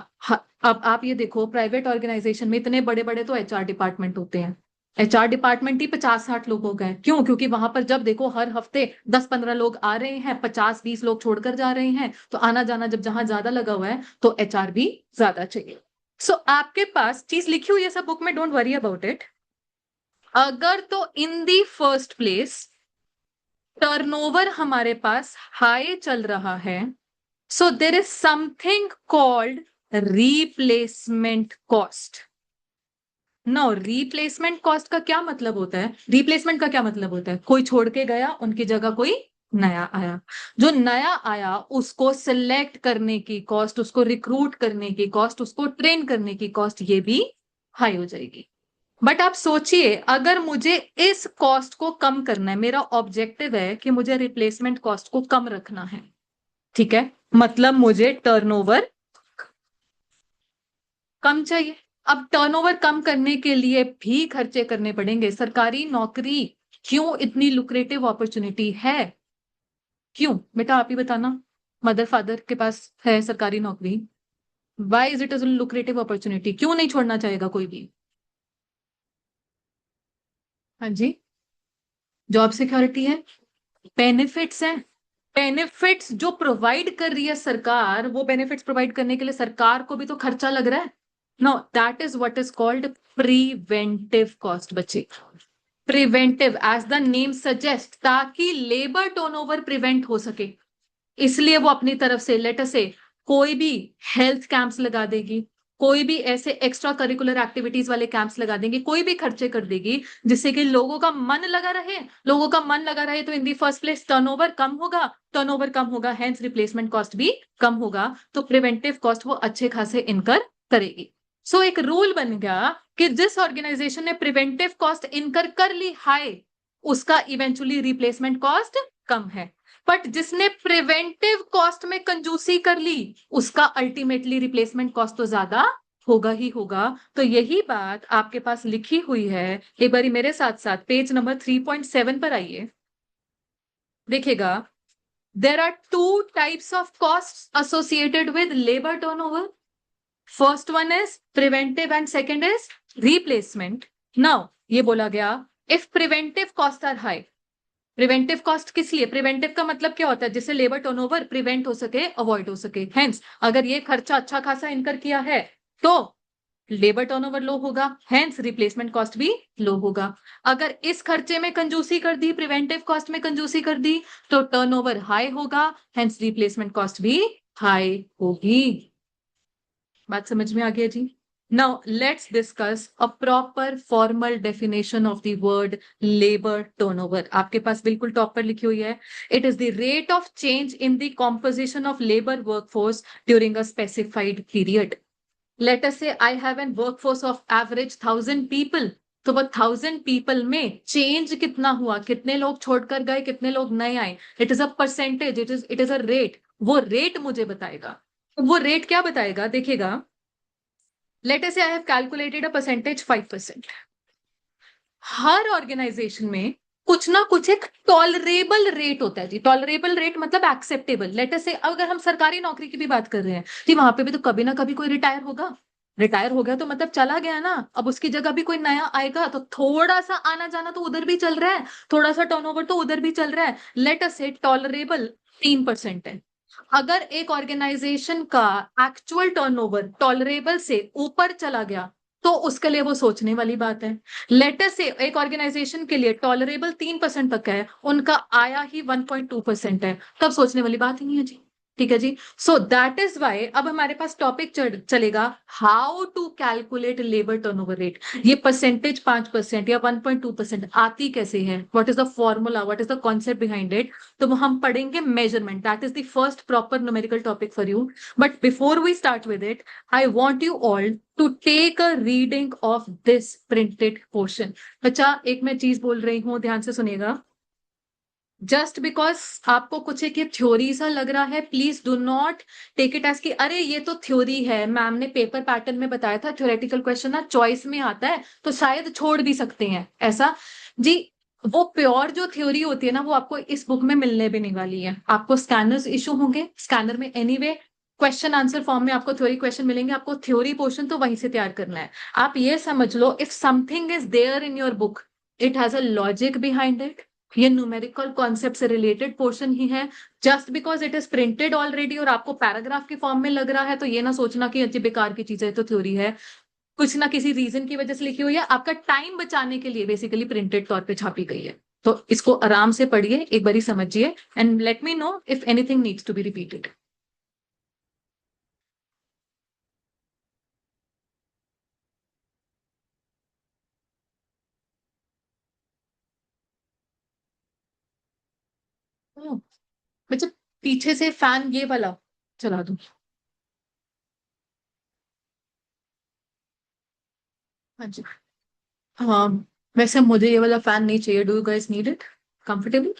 अब आप ये देखो, प्राइवेट ऑर्गेनाइजेशन में इतने बड़े बड़े तो एचआर डिपार्टमेंट होते हैं। एचआर डिपार्टमेंट ही 50-60 लोगों का है। क्यों? क्योंकि वहां पर जब देखो हर हफ्ते 10-15 लोग आ रहे हैं, 50-20 लोग छोड़कर जा रहे हैं, तो आना जाना जब जहां ज्यादा लगा हुआ है तो एचआर भी ज्यादा चाहिए। सो आपके पास चीज लिखी हुई है सब बुक में, डोंट वरी अबाउट इट। अगर तो in the first place turnover हमारे पास हाई चल रहा है, so there is something called replacement cost. No, replacement cost का क्या मतलब होता है? रिप्लेसमेंट का क्या मतलब होता है? कोई छोड़ के गया, उनकी जगह कोई नया आया। जो नया आया उसको सिलेक्ट करने की कॉस्ट, उसको रिक्रूट करने की कॉस्ट, उसको ट्रेन करने की कॉस्ट, ये भी हाई हो जाएगी। बट आप सोचिए, अगर मुझे इस कॉस्ट को कम करना है, मेरा ऑब्जेक्टिव है कि मुझे रिप्लेसमेंट कॉस्ट को कम रखना है, ठीक है, मतलब मुझे टर्नओवर कम चाहिए। अब टर्नओवर कम करने के लिए भी खर्चे करने पड़ेंगे। सरकारी नौकरी क्यों इतनी लुक्रेटिव अपॉर्चुनिटी है? क्यों बेटा, आप ही बताना। मदर फादर के पास है सरकारी नौकरी, why is it is lucrative opportunity? क्यों नहीं छोड़ना चाहेगा कोई भी? हाँ जी, जॉब सिक्योरिटी है, बेनिफिट्स हैं। बेनिफिट्स जो प्रोवाइड कर रही है सरकार, वो बेनिफिट्स प्रोवाइड करने के लिए सरकार को भी तो खर्चा लग रहा है। No, that is what is called preventive cost बच्चे। Preventive as the name suggest, ताकि लेबर टर्नओवर प्रिवेंट हो सके, इसलिए वो अपनी तरफ से लेटर से कोई भी हेल्थ कैंप्स लगा देगी, कोई भी ऐसे एक्स्ट्रा करिकुलर एक्टिविटीज वाले कैंप्स लगा देंगे, कोई भी खर्चे कर देगी जिससे कि लोगों का मन लगा रहे। लोगों का मन लगा रहे तो in the first place turnover कम होगा, टर्नओवर कम होगा, हेंस रिप्लेसमेंट कॉस्ट भी कम होगा, तो प्रिवेंटिव कॉस्ट वो अच्छे खासे इनकर करेगी। सो एक रूल बन गया कि जिस ऑर्गेनाइजेशन ने प्रिवेंटिव कॉस्ट इनकर कर ली हाई, उसका इवेंचुअली रिप्लेसमेंट कॉस्ट कम है। बट जिसने प्रिवेंटिव कॉस्ट में कंजूसी कर ली, उसका अल्टीमेटली रिप्लेसमेंट कॉस्ट तो ज्यादा होगा ही होगा। तो यही बात आपके पास लिखी हुई है, एक बारी मेरे साथ साथ पेज नंबर 3.7 पर आइए, देखिएगा। There are two types of cost associated with labour turnover. First one is preventive and second is replacement. Now ये बोला गया, if preventive cost are high, preventive cost किस लिए? प्रिवेंटिव का मतलब क्या होता है? जिससे लेबर टर्नओवर प्रिवेंट हो सके, अवॉइड हो सके। हेंस अगर ये खर्चा अच्छा खासा इनकर किया है तो लेबर टर्नओवर लो होगा, हेंस रिप्लेसमेंट कॉस्ट भी लो होगा। अगर इस खर्चे में कंजूसी कर दी, प्रिवेंटिव कॉस्ट में कंजूसी कर दी, तो टर्नओवर हाई होगा, हेंस रिप्लेसमेंट कॉस्ट भी हाई होगी। बात समझ में आ गया जी? Now let's discuss a proper formal definition of the word labor turnover. आपके पास बिल्कुल टॉप पर लिखी हुई है, it is the rate of change in the composition of labor workforce during a specified period. Let us say I have a workforce of average 1,000 people. तो वो 1,000 people में change कितना हुआ, कितने लोग छोड़कर गए, कितने लोग नए आए, it is a percentage, it is a rate. वो रेट मुझे बताएगा। वो रेट क्या बताएगा, देखिएगा। Let us say I have calculated a percentage 5%. हर ऑर्गेनाइजेशन में कुछ ना कुछ एक टॉलरेबल रेट होता है जी। टॉलरेबल रेट मतलब एक्सेप्टेबल। लेट अस से अगर हम सरकारी नौकरी की भी बात कर रहे हैं, तो वहां पे भी तो कभी ना कभी कोई रिटायर होगा। रिटायर हो गया तो मतलब चला गया ना, अब उसकी जगह भी कोई नया आएगा, तो थोड़ा सा आना जाना तो उधर भी चल रहा है, थोड़ा सा टर्नओवर तो उधर भी चल रहा है। लेट अस से टॉलरेबल 3% है। अगर एक ऑर्गेनाइजेशन का एक्चुअल टर्नओवर टॉलरेबल से ऊपर चला गया, तो उसके लिए वो सोचने वाली बात है। लेटर से एक ऑर्गेनाइजेशन के लिए टॉलरेबल 3% तक है, उनका आया ही 1.2% है, तब सोचने वाली बात ही नहीं है जी। ठीक है जी। सो दैट इज वाई अब हमारे पास टॉपिक चलेगा, how to calculate labour turnover rate. ये परसेंटेज 5% या 1.2% आती कैसे है, what is the formula, what is the concept behind it, तो वो हम पढ़ेंगे measurement. That is the first proper numerical topic for you. But before we start with it, I want you all to take a reading of this printed portion. बच्चा एक मैं चीज बोल रही हूं, ध्यान से सुनिएगा। जस्ट बिकॉज आपको कुछ एक ये थ्योरी सा लग रहा है, please do not take it as कि अरे ये तो थ्योरी है, मैम ने पेपर पैटर्न में बताया था थ्योरेटिकल क्वेश्चन ना चॉइस में आता है तो शायद छोड़ भी सकते हैं ऐसा। जी, वो प्योर जो थ्योरी होती है ना, वो आपको इस बुक में मिलने भी नहीं वाली है। आपको स्कैनर्स इशू होंगे, स्कैनर में एनीवे क्वेश्चन आंसर फॉर्म में आपको थ्योरी क्वेश्चन मिलेंगे, आपको थ्योरी पोर्शन तो वहीं से तैयार करना है। आप ये समझ लो, if something is there in your book, it has a logic behind it. ये न्यूमेरिकल कॉन्सेप्ट से रिलेटेड पोर्शन ही है। Just because it is printed already और आपको पैराग्राफ के फॉर्म में लग रहा है, तो ये ना सोचना कि अच्छी बेकार की चीज है, तो थ्योरी है, कुछ ना किसी रीजन की वजह से लिखी हुई है, आपका टाइम बचाने के लिए बेसिकली प्रिंटेड तौर पे छापी गई है। तो इसको आराम से पढ़िए, एक बारी समझिए, and let me know if anything needs to be repeated. बच्चा, पीछे से फैन ये वाला चला दूं? हाँ जी। हाँ, वैसे मुझे ये वाला फैन नहीं चाहिए। Do you guys need it? Comfortable?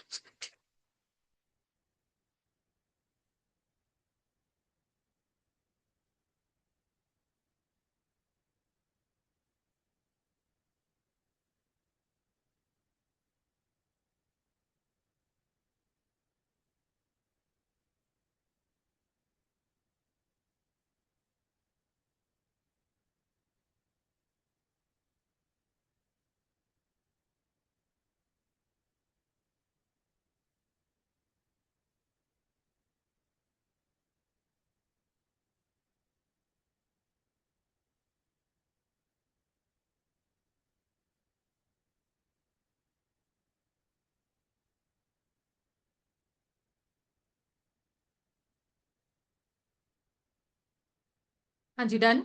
हाँ जी, done.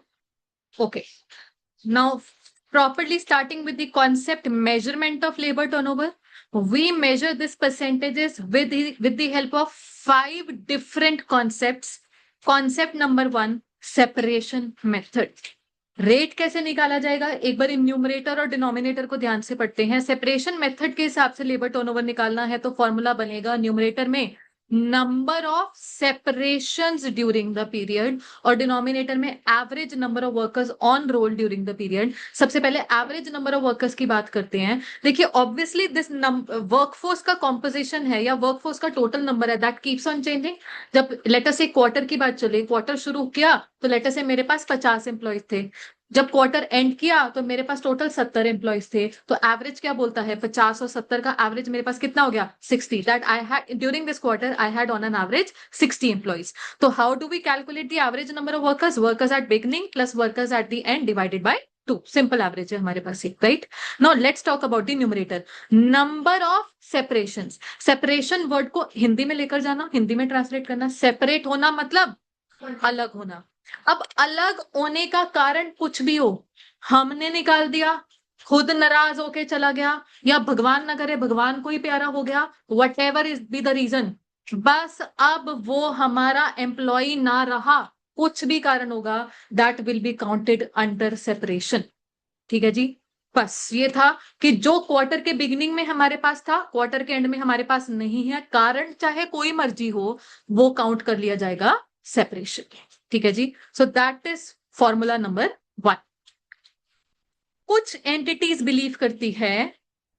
Okay. Now, properly starting with the concept measurement of labor turnover, we measure this percentages with the help of 5 different concepts. Concept number 1, separation method. Rate कैसे निकाला जाएगा, एक बार numerator और denominator को ध्यान से पढ़ते हैं. सेपरेशन मेथड के हिसाब से लेबर टर्नओवर निकालना है तो फॉर्मूला बनेगा न्यूमरेटर में number of separations during the period और डिनोमिनेटर में average number of workers on roll during the period. सबसे पहले एवरेज नंबर ऑफ वर्कर्स की बात करते हैं. देखिए, ऑब्वियसली दिस वर्कफोर्स का कॉम्पोजिशन है या वर्कफोर्स का टोटल नंबर है, दैट कीप्स ऑन चेंजिंग. जब लेटर से क्वार्टर की बात चले, क्वार्टर शुरू किया तो लेटर से मेरे पास 50 एम्प्लॉयज थे. जब क्वार्टर एंड किया तो मेरे पास टोटल 70 एम्प्लॉयज थे. तो एवरेज क्या बोलता है, 50 और 70 का एवरेज मेरे पास कितना हो गया, 60. That I had during this quarter I had on an average 60 employees. तो how do we calculate the average number of workers, workers at beginning plus workers at the end divided by 2. Simple average है हमारे पास, right. Now let's talk about the numerator, number of separations. Separation word को हिंदी में लेकर जाना, हिंदी में translate करना. Separate होना मतलब अलग होना. अब अलग होने का कारण कुछ भी हो, हमने निकाल दिया, खुद नाराज होके चला गया, या भगवान न करे भगवान को ही प्यारा हो गया, whatever is be the reason, बस अब वो हमारा एम्प्लॉय ना रहा, कुछ भी कारण होगा, that will be counted under separation. ठीक है जी. बस ये था कि जो क्वार्टर के बिगिनिंग में हमारे पास था, क्वार्टर के एंड में हमारे पास नहीं है, कारण चाहे कोई मर्जी हो, वो काउंट कर लिया जाएगा सेपरेशन. ठीक है जी. So that is formula number 1. कुछ एंटिटीज बिलीव करती है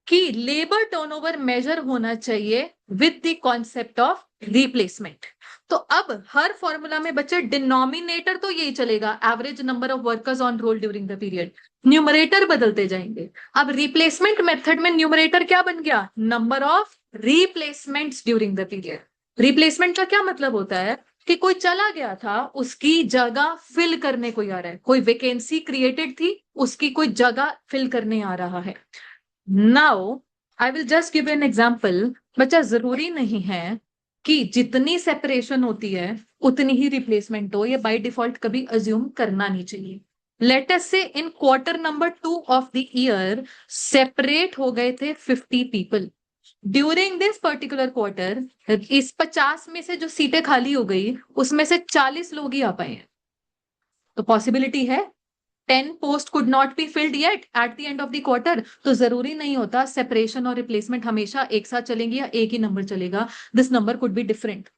कि लेबर टर्नओवर मेजर होना चाहिए with the concept of replacement. तो अब हर फॉर्मूला में बच्चे डिनोमिनेटर तो यही चलेगा, average number of workers on roll during the period. Numerator बदलते जाएंगे. अब रिप्लेसमेंट मेथड में न्यूमरेटर क्या बन गया, number of replacements during the period. Replacement का क्या मतलब होता है कि कोई चला गया था, उसकी जगह फिल करने कोई आ रहा है, कोई वैकेंसी क्रिएटेड थी, उसकी कोई जगह फिल करने आ रहा है. Now I will just give an example. बच्चा, जरूरी नहीं है कि जितनी सेपरेशन होती है उतनी ही रिप्लेसमेंट हो, ये बाय डिफॉल्ट कभी अज्यूम करना नहीं चाहिए. लेट अस से इन quarter number 2 of the year separate हो गए थे 50 people. During this particular quarter इस 50 में से जो सीटें खाली हो गई उसमें से 40 लोग ही आ पाए हैं. तो पॉसिबिलिटी है 10 post could not be filled yet eight the end of the quarter. तो जरूरी नहीं होता सेपरेशन और रिप्लेसमेंट हमेशा एक साथ चलेंगे या एक ही नंबर चलेगा. This number could be different.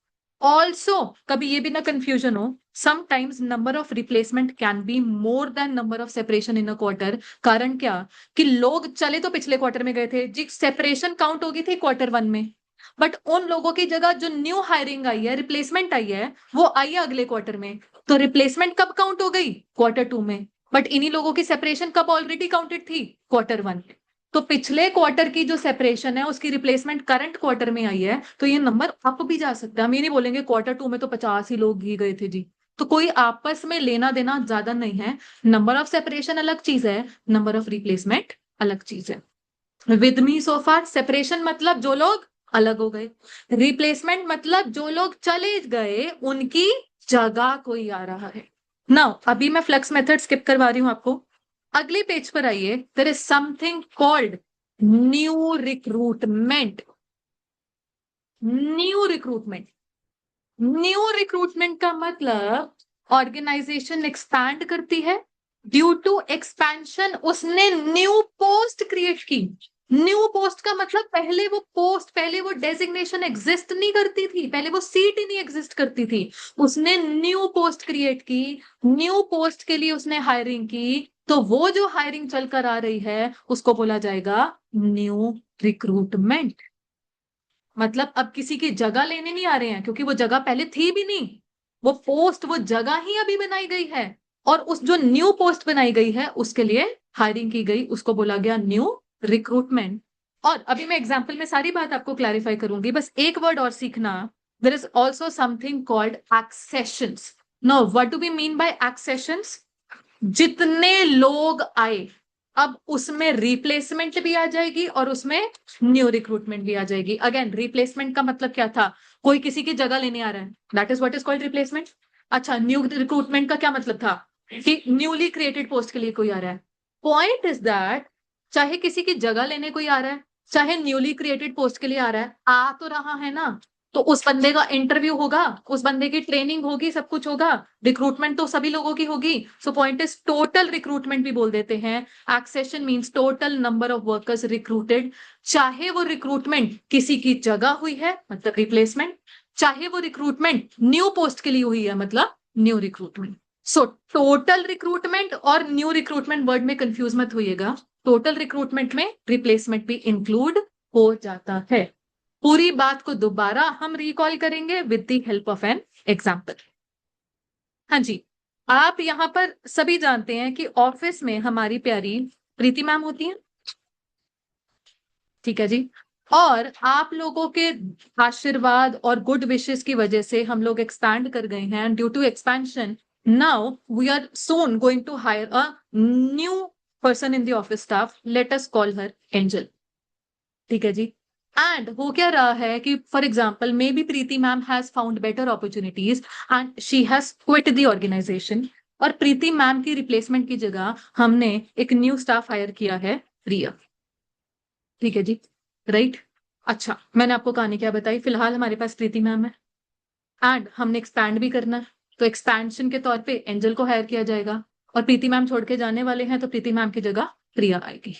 Also कभी ये भी ना कंफ्यूजन हो, sometimes number of replacement can be more than number of separation in a quarter. कारण क्या, कि लोग चले तो पिछले क्वार्टर में गए थे जी, सेपरेशन काउंट होगी थी क्वार्टर 1 में, बट उन लोगों की जगह जो न्यू हायरिंग आई है, रिप्लेसमेंट आई है, वो आई है अगले क्वार्टर में. तो रिप्लेसमेंट कब काउंट हो गई, क्वार्टर 2 में. बट इन्हीं लोगों की सेपरेशन कब ऑलरेडी काउंटेड थी, क्वार्टर 1 में. तो पिछले क्वार्टर की जो सेपरेशन है उसकी रिप्लेसमेंट करंट क्वार्टर में आई है, तो ये नंबर अप भी जा सकता है. हम ये नहीं बोलेंगे क्वार्टर 2 में तो 50 ही लोग ही गए थे जी. तो कोई आपस में लेना देना ज्यादा नहीं है. नंबर ऑफ सेपरेशन अलग चीज है, नंबर ऑफ रिप्लेसमेंट अलग चीज है. With me so far. Separation मतलब जो लोग अलग हो गए, रिप्लेसमेंट मतलब जो लोग चले गए उनकी जगह कोई आ रहा है. नाउ अभी मैं फ्लेक्स मेथड स्किप करवा रही हूं आपको. अगले पेज पर आइए. There is something called new recruitment. New recruitment, new recruitment का मतलब ऑर्गेनाइजेशन एक्सपैंड करती है, ड्यू टू एक्सपेंशन उसने न्यू पोस्ट क्रिएट की. न्यू पोस्ट का मतलब पहले वो पोस्ट, पहले वो डेजिग्नेशन एग्जिस्ट नहीं करती थी, पहले वो सीट ही नहीं एग्जिस्ट करती थी. उसने न्यू पोस्ट क्रिएट की, न्यू पोस्ट के लिए उसने हायरिंग की. तो वो जो हायरिंग चलकर आ रही है उसको बोला जाएगा न्यू रिक्रूटमेंट. मतलब अब किसी की जगह लेने नहीं आ रहे हैं, क्योंकि वो जगह पहले थी भी नहीं, वो पोस्ट, वो जगह ही अभी बनाई गई है, और उस जो न्यू पोस्ट बनाई गई है उसके लिए हायरिंग की गई, उसको बोला गया न्यू रिक्रूटमेंट. और अभी मैं एग्जाम्पल में सारी बात आपको क्लैरिफाई करूंगी, बस एक वर्ड और सीखना. There is also something called accessions. No, what do we mean by accessions? जितने लोग आए अब उसमें रिप्लेसमेंट भी आ जाएगी और उसमें न्यू रिक्रूटमेंट भी आ जाएगी. अगेन, रिप्लेसमेंट का मतलब क्या था, कोई किसी की जगह लेने आ रहा है, that is what is called replacement. अच्छा, न्यू रिक्रूटमेंट का क्या मतलब था, कि न्यूली क्रिएटेड पोस्ट के लिए कोई आ रहा है। पॉइंट इज दैट चाहे किसी की जगह लेने कोई आ रहा है, चाहे न्यूली क्रिएटेड पोस्ट के लिए आ रहा है, आ तो रहा है ना, तो उस बंदे का इंटरव्यू होगा, उस बंदे की ट्रेनिंग होगी, सब कुछ होगा, रिक्रूटमेंट तो सभी लोगों की होगी। So point is total recruitment भी बोल देते हैं। Accession means total number of workers recruited, चाहे वो रिक्रूटमेंट किसी की जगह हुई है मतलब रिप्लेसमेंट, चाहे वो रिक्रूटमेंट न्यू पोस्ट के लिए हुई है मतलब new recruitment. So total recruitment और न्यू रिक्रूटमेंट वर्ड में कंफ्यूज मत होइएगा, टोटल रिक्रूटमेंट में रिप्लेसमेंट भी इंक्लूड हो जाता है। पूरी बात को दोबारा हम रिकॉल करेंगे with the help of an example. हाँ जी, आप यहां पर सभी जानते हैं कि ऑफिस में हमारी प्यारी प्रीति मैम होती है, ठीक है जी, और आप लोगों के आशीर्वाद और गुड विशेस की वजह से हम लोग एक्सपैंड कर गए हैं। Due to expansion now we are soon going to hire a new person in the office staff, let us call her Angel, ठीक है जी। एंड हो क्या रहा है कि for example may be Preeti ma'am has found better opportunities and she has quit the organisation, और Preeti ma'am की रिप्लेसमेंट की जगह हमने एक न्यू स्टाफ हायर किया है, प्रिया, ठीक है जी, राइट। अच्छा, मैंने आपको कहानी क्या बताई, फिलहाल हमारे पास प्रीति मैम है एंड हमने एक्सपैंड भी करना है, तो एक्सपेंशन के तौर पे एंजल को हायर किया जाएगा, और प्रीति मैम छोड़ के जाने वाले हैं तो प्रीति मैम की जगह प्रिया आएगी।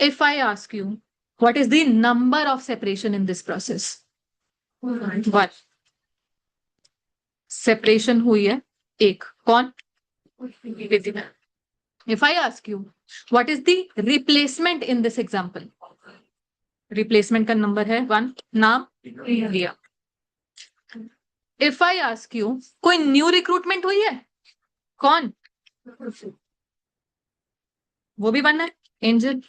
If I ask you what is the number of separation in this process, 1 separation हुई है, एक, कौन, Preeti ma'am. If I ask you what is the replacement in this example, replacement का नंबर है 1, नाम Priya. If I ask you कोई new recruitment हुई है, कौन, वो भी 1 है, Angel.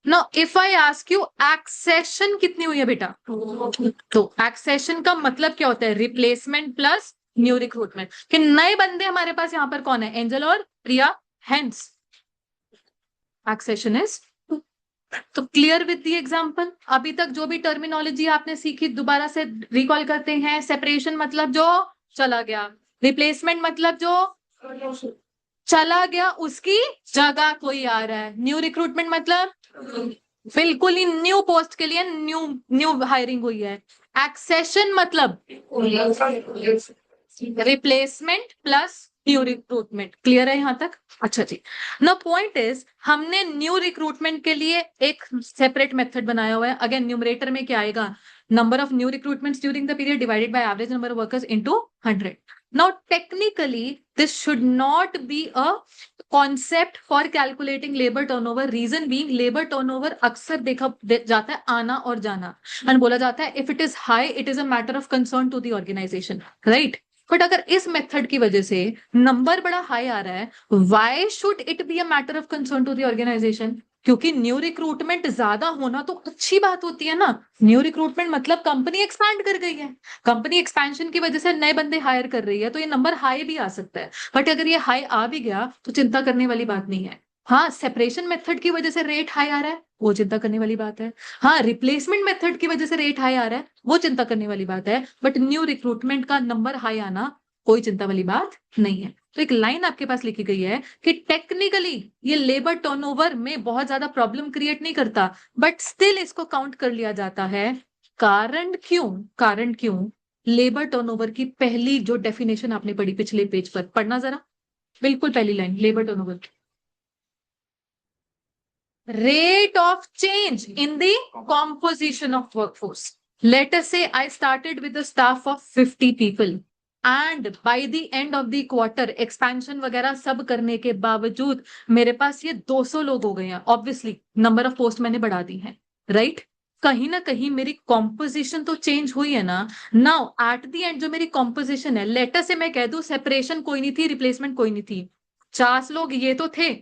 No if I ask you accession कितनी हुई है बेटा, तो एक्सेशन का मतलब क्या होता है, रिप्लेसमेंट प्लस न्यू रिक्रूटमेंट, कि नए बंदे हमारे पास यहां पर कौन है, एंजल और प्रिया, हेंस एक्सेशन इज। तो क्लियर विद द एग्जांपल, अभी तक जो भी टर्मिनोलॉजी आपने सीखी दोबारा से रिकॉल करते हैं। सेपरेशन मतलब जो चला गया, रिप्लेसमेंट मतलब जो चला गया उसकी जगह कोई आ रहा है, न्यू रिक्रूटमेंट मतलब बिल्कुल ही न्यू पोस्ट के लिए न्यू न्यू हायरिंग हुई है। एक्सेशन मतलब replacement plus new recruitment, clear है यहां तक। अच्छा जी, नो पॉइंट इज हमने न्यू रिक्रूटमेंट के लिए एक सेपरेट मेथड बनाया हुआ है। अगेन न्यूमरेटर में क्या आएगा, number of new recruitments during the period divided by average number of workers into 100। Now technically this should not be a concept for calculating labour turnover, reason being labour turnover अक्सर देखा जाता है आना और जाना, एंड बोला जाता है if it is high it is a matter of concern to the organisation, right. But अगर इस मेथड की वजह से नंबर बड़ा हाई आ रहा है, why should it be a matter of concern to the organisation, क्योंकि न्यू रिक्रूटमेंट ज्यादा होना तो अच्छी बात होती है ना। न्यू रिक्रूटमेंट मतलब कंपनी एक्सपैंड कर गई है, कंपनी एक्सपेंशन की वजह से नए बंदे हायर कर रही है, तो ये नंबर हाई भी आ सकता है। बट अगर ये हाई आ भी गया तो चिंता करने वाली बात नहीं है। हाँ, सेपरेशन मेथड की वजह से रेट हाई आ रहा है, वो चिंता करने वाली बात है। हाँ, रिप्लेसमेंट मेथड की वजह से रेट हाई आ रहा है, वो चिंता करने वाली बात है। बट न्यू रिक्रूटमेंट का नंबर हाई आना कोई चिंता वाली बात नहीं है। तो एक लाइन आपके पास लिखी गई है कि टेक्निकली ये लेबर टर्नओवर में बहुत ज्यादा प्रॉब्लम क्रिएट नहीं करता, बट स्टिल इसको काउंट कर लिया जाता है। कारण क्यों, लेबर टर्नओवर की पहली जो डेफिनेशन आपने पढ़ी पिछले पेज पर, पढ़ना जरा, बिल्कुल पहली line, labour turnover, rate of change in the composition of workforce. Let us say I started with a staff of 50 people and by the end of the quarter expansion वगैरह सब करने के बावजूद मेरे पास ये 200 लोग हो गए हैं, ऑब्वियसली नंबर ऑफ पोस्ट मैंने बढ़ा दी है, राइट। कहीं ना कहीं मेरी कॉम्पोजिशन तो चेंज हुई है ना। नाउ एट द एंड जो मेरी कॉम्पोजिशन है, लेटर से मैं कह दूं सेपरेशन कोई नहीं थी, रिप्लेसमेंट कोई नहीं थी, 50 लोग ये तो थे,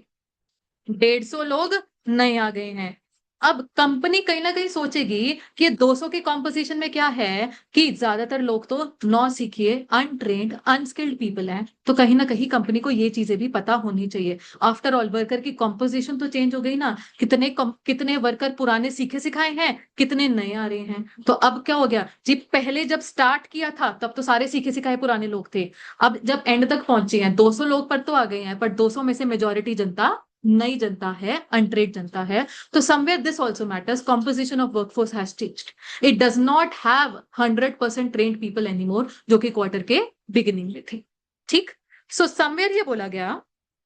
150 लोग नए आ गए हैं, अब कंपनी कहीं ना कहीं सोचेगी कि 200 के कॉम्पोजिशन में क्या है कि ज्यादातर लोग तो नौ सीखिए अनट्रेन्ड अनस्किल्ड पीपल हैं, तो कहीं ना कहीं कंपनी को ये चीजें भी पता होनी चाहिए। आफ्टर ऑल वर्कर की कॉम्पोजिशन तो चेंज हो गई ना, कितने वर्कर पुराने सीखे सिखाए हैं, कितने नए आ रहे हैं। तो अब क्या हो गया जी, पहले जब स्टार्ट किया था तब तो सारे सीखे सिखाए पुराने लोग थे, अब जब एंड तक पहुंचे हैं 200 लोग पर तो आ गए हैं, पर 200 में से मेजोरिटी जनता नई जनता है, अनट्रेड जनता है। तो somewhere this also matters, composition of workforce has changed, it does not have 100% trained people anymore जो कि क्वार्टर के बिगिनिंग में थे। ठीक, सो समवेयर ये बोला गया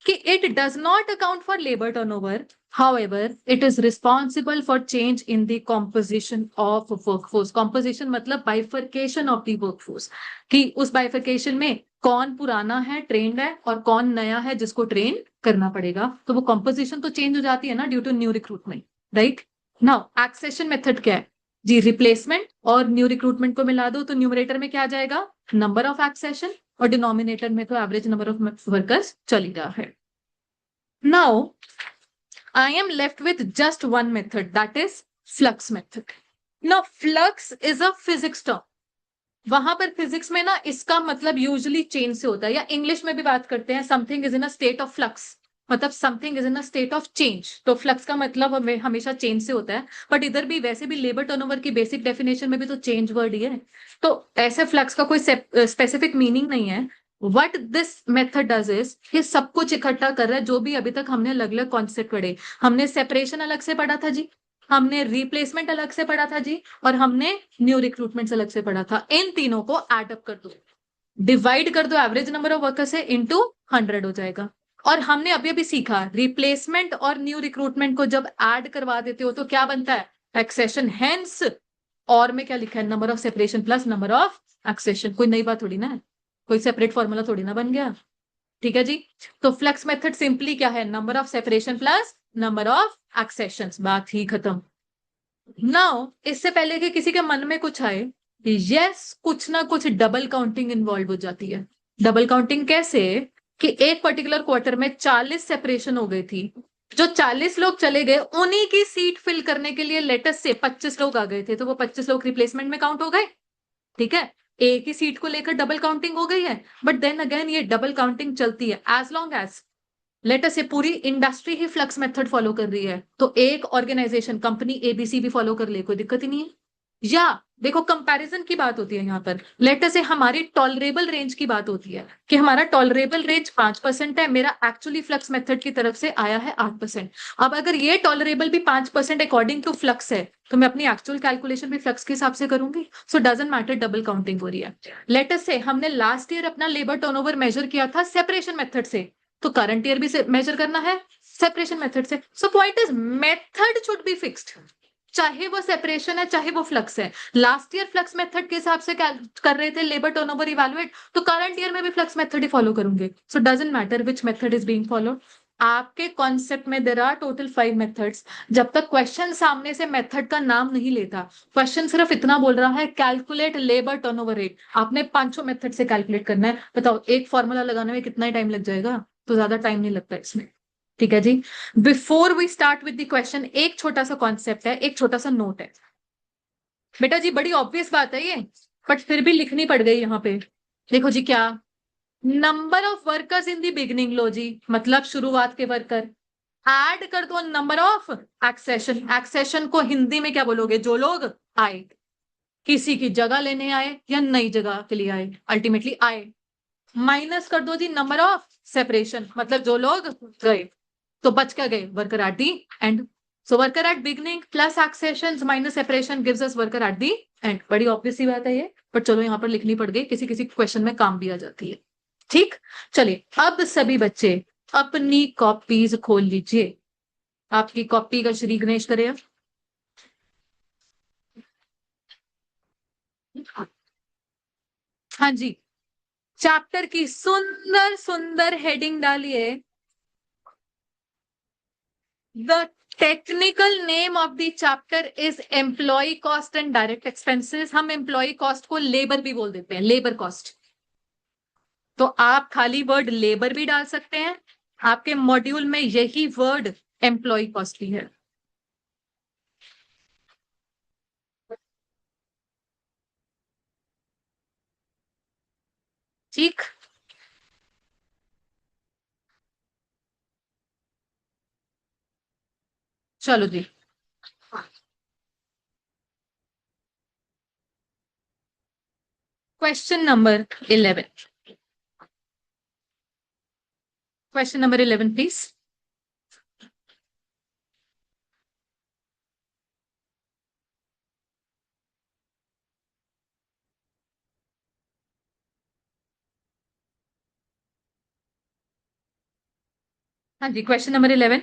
कि it does not account for labor turnover, however it is responsible for change in the composition of workforce। composition मतलब bifurcation of the workforce, कि उस bifurcation में कौन पुराना है ट्रेंड है और कौन नया है जिसको ट्रेन करना पड़ेगा। तो वो कॉम्पोजिशन तो चेंज हो जाती है ना due to new recruitment, right. Now accession method क्या है जी, रिप्लेसमेंट और न्यू रिक्रूटमेंट को मिला दो तो न्यूमरेटर में क्या आ जाएगा, नंबर ऑफ एक्सेशन, और डिनोमिनेटर में तो एवरेज नंबर ऑफ वर्कर्स चल ही रहा है। Now I am left with just one method, that is flux method. Now flux is a physics term, वहां पर फिजिक्स में ना इसका मतलब यूजुअली चेंज से होता है, या इंग्लिश में भी बात करते हैं something is in a state of flux, मतलब something is in a state of change. तो फ्लक्स का मतलब हमेशा चेंज से होता है, बट इधर भी वैसे भी लेबर टर्नओवर की बेसिक डेफिनेशन में भी तो चेंज वर्ड ही है, तो ऐसे फ्लक्स का कोई स्पेसिफिक मीनिंग नहीं है। What this method does is, ये सब कुछ इकट्ठा कर रहा है जो भी अभी तक हमने अलग अलग कॉन्सेप्ट पढ़े। हमने सेपरेशन अलग से पढ़ा था जी, हमने रिप्लेसमेंट अलग से पढ़ा था जी, और हमने न्यू रिक्रूटमेंट अलग से पढ़ा था। इन तीनों को एड अप कर दो, डिवाइड कर दो एवरेज नंबर ऑफ वर्कर्स से, इनटू 100 हो जाएगा। और हमने अभी अभी सीखा रिप्लेसमेंट और न्यू रिक्रूटमेंट को जब ऐड करवा देते हो तो क्या बनता है, एक्सेशन। हेंस और में क्या लिखा है, number of separation plus number of accession. कोई नई बात थोड़ी ना है, कोई सेपरेट फॉर्मूला थोड़ी ना बन गया। ठीक है जी, तो फ्लक्स मेथड सिंपली क्या है, number of separation plus number of accession, बात ही खत्म। नाउ इससे पहले कि किसी के मन में कुछ आए, यस कुछ ना कुछ डबल काउंटिंग इन्वॉल्व हो जाती है। डबल काउंटिंग कैसे, कि एक पर्टिकुलर क्वार्टर में 40 सेपरेशन हो गई थी, जो 40 लोग चले गए उन्हीं की सीट फिल करने के लिए लेटेस्ट से 25 लोग आ गए थे, तो वो 25 लोग रिप्लेसमेंट में काउंट हो गए। ठीक है, एक ही सीट को लेकर डबल काउंटिंग हो गई है, बट देन अगेन ये डबल काउंटिंग चलती है एज लॉन्ग एज लेटर से पूरी इंडस्ट्री ही फ्लक्स मेथड फॉलो कर रही है, तो एक ऑर्गेनाइजेशन कंपनी एबीसी भी फॉलो कर ले, कोई दिक्कत ही नहीं है। या देखो कंपैरिजन की बात होती है यहाँ पर, लेटर से हमारी टॉलरेबल रेंज की बात होती है कि हमारा टॉलरेबल रेंज 5% है, मेरा एक्चुअली फ्लक्स मेथड की तरफ से आया है 8%। अब अगर ये टॉलरेबल भी 5% अकॉर्डिंग टू फ्लक्स है, तो मैं अपनी एक्चुअल कैलकुलेशन भी फ्लक्स के हिसाब से करूंगी। सो डजंट मैटर डबल काउंटिंग हो रही है। लेटर से हमने लास्ट ईयर अपना लेबर टर्नओवर मेजर किया था सेपरेशन मेथड से, तो करंट ईयर भी मेजर करना है सेपरेशन मेथड से। सो point is method should be fixed, चाहे वो सेपरेशन है चाहे वो फ्लक्स है। लास्ट ईयर फ्लक्स मेथड के हिसाब से कर रहे थे लेबर टर्नओवर इवैल्यूएट, तो करंट ईयर में भी फ्लक्स मेथड ही फॉलो करूंगे। So doesn't matter which method is being followed. आपके कॉन्सेप्ट में देर आर टोटल 5 मेथड्स। जब तक क्वेश्चन सामने से मेथड का नाम नहीं लेता, क्वेश्चन सिर्फ इतना बोल रहा है कैलकुलेट लेबर टर्नओवर रेट, आपने 500 मेथड से कैलकुलेट करना है। बताओ एक फॉर्मूला लगाने में कितना टाइम लग जाएगा, तो ज्यादा टाइम नहीं लगता इसमें। ठीक है जी, before we start with the question एक छोटा सा कॉन्सेप्ट है, एक छोटा सा नोट है। बेटा जी बड़ी ऑब्वियस बात है ये, बट फिर भी लिखनी पड़ गई यहाँ पे। देखो जी क्या, number of workers in the beginning, लो जी मतलब शुरुआत के वर्कर, ऐड कर दो नंबर ऑफ एक्सेशन। एक्सेशन को हिंदी में क्या बोलोगे, जो लोग आए, किसी की जगह लेने आए या नई जगह के लिए आए, अल्टीमेटली आए। माइनस कर दो जी नंबर ऑफ सेपरेशन, मतलब जो लोग गए, तो बच क्या गए, worker at the end. So worker at beginning plus accession minus separation gives us worker at the end. बड़ी ऑब्वियस सी बात है ये, पर चलो यहाँ पर लिखनी पड़ गई, किसी किसी क्वेश्चन में काम भी आ जाती है। ठीक, चलिए अब सभी बच्चे अपनी कॉपीज खोल लीजिए। आपकी कॉपी का श्री गणेश करे। हाँ जी, चैप्टर की सुंदर सुंदर हेडिंग डालिए, the technical name of the chapter is employee cost and direct expenses. हम एम्प्लॉय कॉस्ट को लेबर भी बोल देते हैं, लेबर कॉस्ट। तो आप खाली वर्ड लेबर भी डाल सकते हैं, आपके मॉड्यूल में यही वर्ड एम्प्लॉय कॉस्ट भी है। ठीक। चलो जी, question number 11। Question number 11 please. हाँ जी, क्वेश्चन नंबर 11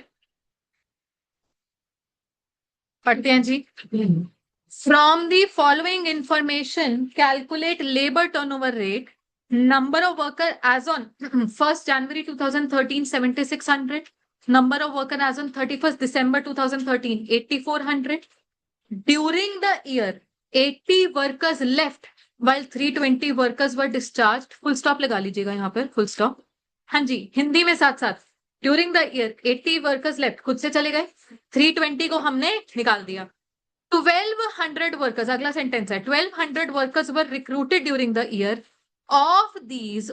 पढ़ते हैं जी। From the following information calculate labour turnover rate, number of worker as on 1st January 2013 7600, number of worker as on 31st December 2013 8400, during the year 80 workers left while 320 workers were discharged, full stop लगा लीजिएगा यहाँ पर, full stop। हाँ जी, हिंदी में साथ साथ, during the year 80 workers left, खुद से चले गए, 320 को हमने निकाल दिया। 1200 वर्कर्स, अगला सेंटेंस है, 1200 workers were recruited during the year. Of these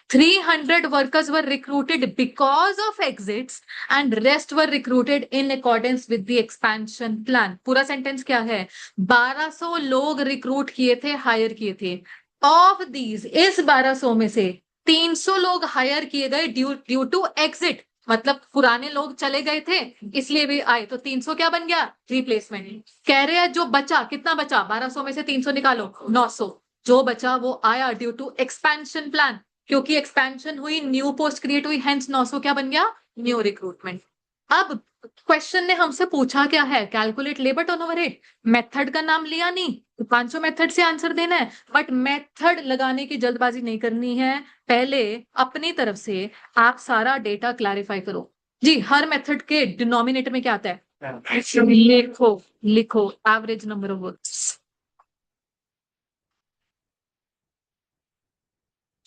300 workers were recruited because of exits and rest were recruited in accordance with the expansion plan। पूरा सेंटेंस क्या है? 1200 लोग रिक्रूट किए थे, हायर किए थे। ऑफ दीज, इस 1200 में से 300 लोग हायर किए गए ड्यू टू एग्जिट, मतलब पुराने लोग चले गए थे इसलिए भी आए, तो 300 क्या बन गया? रिप्लेसमेंट। कह रहे हैं जो बचा, कितना बचा? 1200 में से 300 निकालो, 900। जो बचा वो आया ड्यू टू एक्सपेंशन प्लान, क्योंकि एक्सपेंशन हुई, न्यू पोस्ट क्रिएट हुई, हेंस 900 क्या बन गया? New recruitment. अब क्वेश्चन ने हमसे पूछा क्या है? Calculate labour turnover rate. Method का नाम लिया नहीं, तो 500 मेथड से आंसर देना है, बट मेथड लगाने की जल्दबाजी नहीं करनी है। पहले अपनी तरफ से आप सारा डेटा क्लैरिफाई करो जी। हर मेथड के डिनोमिनेटर में क्या आता है? लिखो, लिखो एवरेज नंबर ऑफ वर्ड्स।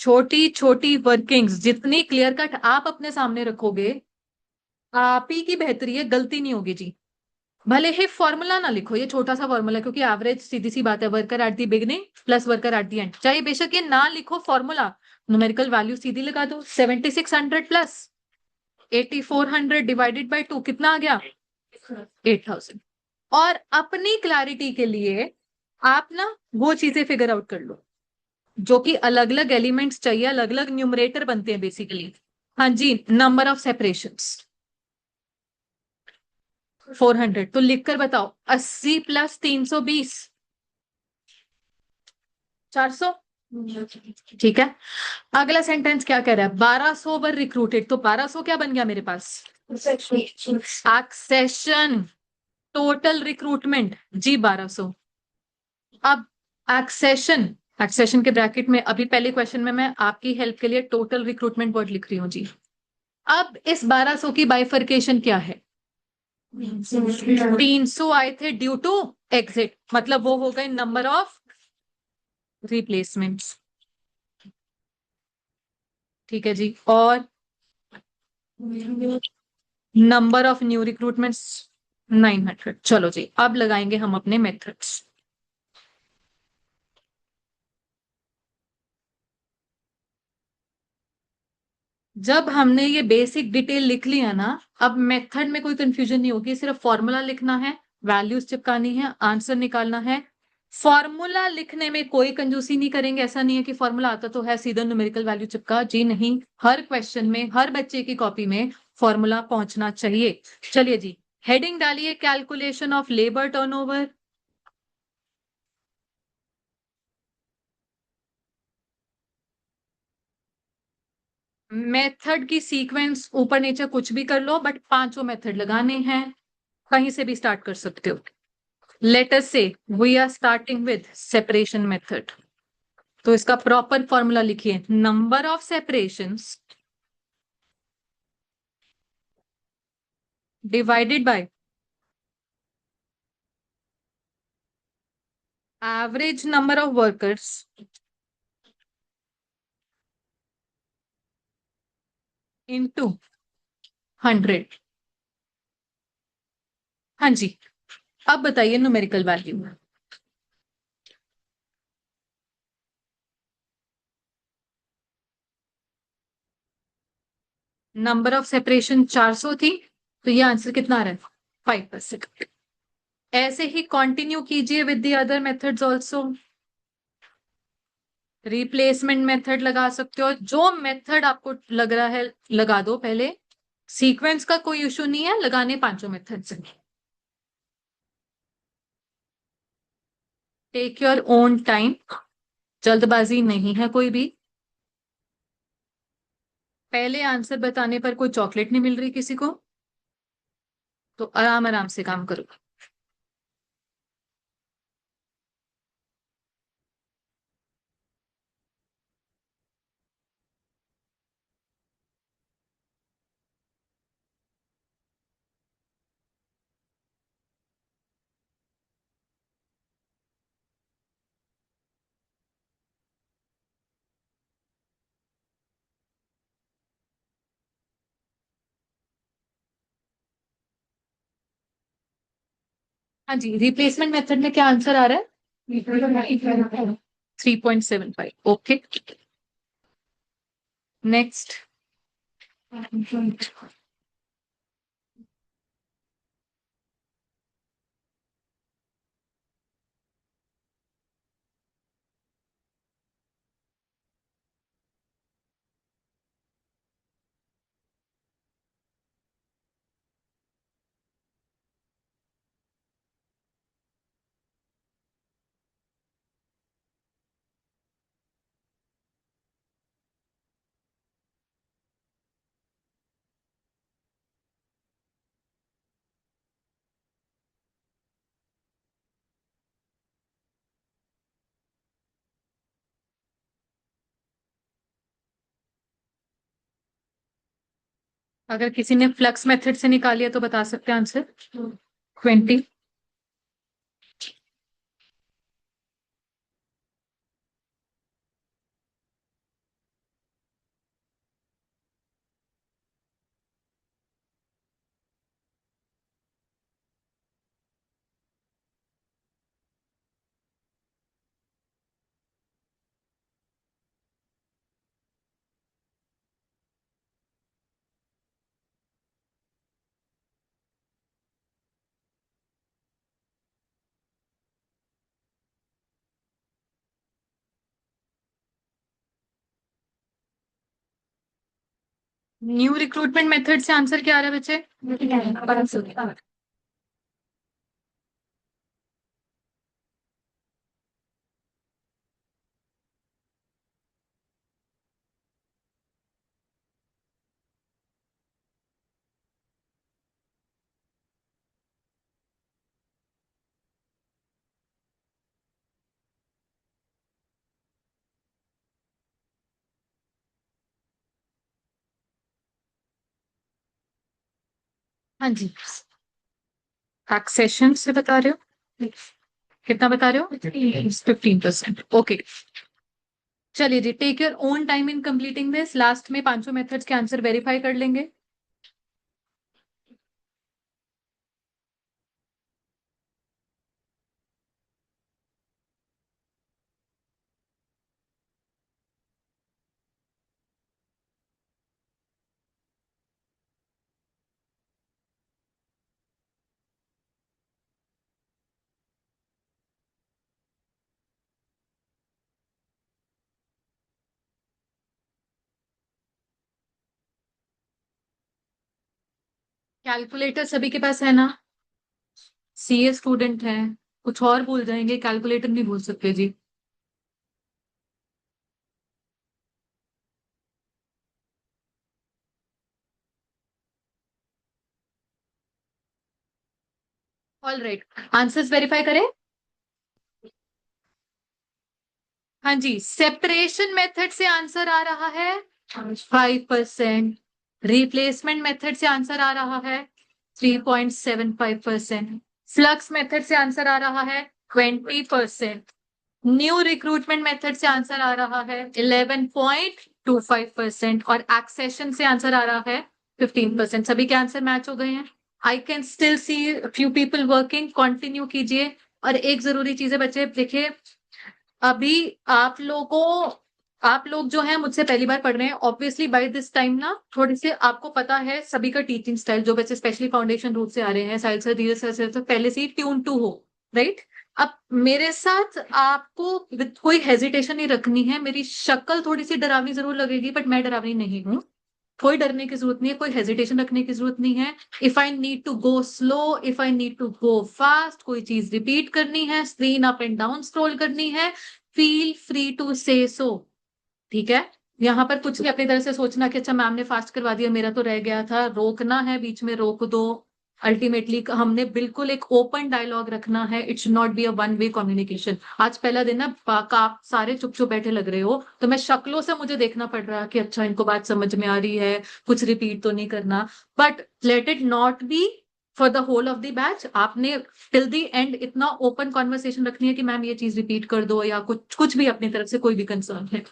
छोटी छोटी वर्किंग्स जितनी क्लियर कट आप अपने सामने रखोगे, आप ही की बेहतरी है, गलती नहीं होगी जी। भले ही फॉर्मूला ना लिखो, ये छोटा सा फॉर्मूला, क्योंकि एवरेज सीधी सी बात है, worker at the beginning plus worker at the and, चाहे बेशक ये ना लिखो फॉर्मूला, न्यूमेरिकल वैल्यू सीधी लगा दो। 7600 प्लस 8400 डिवाइडेड बाय 2 कितना आ गया? 8000। और अपनी क्लैरिटी के लिए आप ना वो चीजें फिगर आउट कर लो जो कि अलग अलग एलिमेंट्स चाहिए, अलग अलग न्यूमरेटर बनते हैं बेसिकली। हाँ जी, नंबर ऑफ सेपरेशंस 400, तो लिखकर बताओ, 80 प्लस 320 400। ठीक है। अगला सेंटेंस क्या कह रहा है? 1200 वर रिक्रूटेड, तो 1200 क्या बन गया मेरे पास? एक्सेशन, टोटल रिक्रूटमेंट जी 1200। अब एक्सेशन, एक्सेशन के ब्रैकेट में अभी पहले क्वेश्चन में मैं आपकी हेल्प के लिए टोटल रिक्रूटमेंट वर्ड लिख रही हूँ जी। अब इस 1200 की बाइफर्केशन क्या है? 300 आए थे ड्यू टू एग्जिट, मतलब वो हो गए नंबर ऑफ रिप्लेसमेंट्स। ठीक है जी। और नंबर ऑफ न्यू रिक्रूटमेंट्स 900। चलो जी, अब लगाएंगे हम अपने मेथड्स। जब हमने ये बेसिक डिटेल लिख लिया ना, अब मेथड में कोई कंफ्यूजन नहीं होगी, सिर्फ फॉर्मूला लिखना है, वैल्यूज चिपकानी है, आंसर निकालना है। फॉर्मूला लिखने में कोई कंजूसी नहीं करेंगे, ऐसा नहीं है कि फॉर्मूला आता तो है सीधा न्यूमेरिकल वैल्यू चिपका, जी नहीं। हर क्वेश्चन में, हर बच्चे की कॉपी में फॉर्मूला पहुंचना चाहिए। चलिए जी, हेडिंग डालिए calculation of labour turnover. Method की सीक्वेंस ऊपर नीचे कुछ भी कर लो, बट पांचों मेथड लगाने हैं, कहीं से भी स्टार्ट कर सकते हो। Let us say we are starting with separation method, तो इसका प्रॉपर फॉर्मूला लिखिए, number of separations divided by average number of workers into 100। हाँ जी, अब बताइए numerical value. Number of separation 400 थी, तो ये आंसर कितना आ रहा है? 5%। ऐसे ही कंटिन्यू कीजिए with the other methods also. Replacement method लगा सकते हो, जो मेथड आपको लग रहा है लगा दो पहले। सीक्वेंस का कोई इशू नहीं है, लगाने पांचों मेथड से। टेक योर ओन टाइम, जल्दबाजी नहीं है कोई भी। पहले आंसर बताने पर कोई चॉकलेट नहीं मिल रही किसी को, तो आराम आराम से काम करो। हाँ जी, रिप्लेसमेंट मेथड में क्या आंसर आ रहा है? 3.75। Okay, next. अगर किसी ने फ्लक्स मेथड से निकालिया तो बता सकते हैं आंसर? 20। न्यू रिक्रूटमेंट मेथड से आंसर क्या आ रहा है बच्चे? हाँ जी, टैक्सेशन से बता रहे हो? कितना बता रहे हो? 15%। ओके, चलिए जी, take your own time in completing this. Last में पांचों मेथड्स के आंसर वेरीफाई कर लेंगे। कैलकुलेटर सभी के पास है ना? सीए स्टूडेंट है, कुछ और भूल जाएंगे, कैलकुलेटर नहीं भूल सकते जी। ऑल राइट, आंसर्स वेरीफाई करें। हाँ जी, सेपरेशन मेथड से आंसर आ रहा है 5%। रिप्लेसमेंट मेथड से आंसर आ रहा है 3.75%। फ्लक्स मेथड से आंसर आ रहा है 20%। न्यू रिक्रूटमेंट मेथड से आंसर आ रहा है 11.25%। और एक्सेशन से आंसर आ रहा है 15%। सभी के आंसर मैच हो गए हैं। I can still see few people working, continue कीजिए। और एक जरूरी चीज है बच्चे, देखिए, अभी आप लोगों आप लोग जो हैं मुझसे पहली बार पढ़ रहे हैं, ऑब्वियसली बाय दिस टाइम ना थोड़ी से आपको पता है सभी का टीचिंग स्टाइल, जो बच्चे स्पेशली फाउंडेशन रूट से आ रहे हैं, साहिल सर, धीरज सर तो पहले से ही ट्यून टू हो, राइट। अब मेरे साथ आपको with कोई हेजिटेशन नहीं रखनी है। मेरी शक्ल थोड़ी सी डरावनी जरूर लगेगी, बट मैं डरावनी नहीं हूँ। कोई डरने की जरूरत नहीं है, कोई हेजिटेशन रखने की जरूरत नहीं है। If I need to go slow, if I need to go fast, कोई चीज रिपीट करनी है, screen up and down scroll करनी है, फील फ्री टू से सो, ठीक है। यहाँ पर कुछ नहीं अपनी तरह से सोचना कि अच्छा मैम ने फास्ट करवा दिया, मेरा तो रह गया था। रोकना है, बीच में रोक दो। अल्टीमेटली हमने बिल्कुल एक ओपन डायलॉग रखना है। It should not be a one way communication. आज पहला दिन है, आप सारे चुप चुप बैठे लग रहे हो, तो मैं शक्लों से मुझे देखना पड़ रहा है कि अच्छा इनको बात समझ में आ रही है, कुछ रिपीट तो नहीं करना। But let it not be for the whole of the batch. आपने टिल द एंड इतना ओपन कॉन्वर्सेशन रखनी है कि मैम ये चीज रिपीट कर दो, या कुछ कुछ भी अपनी तरफ से कोई भी कंसर्न है।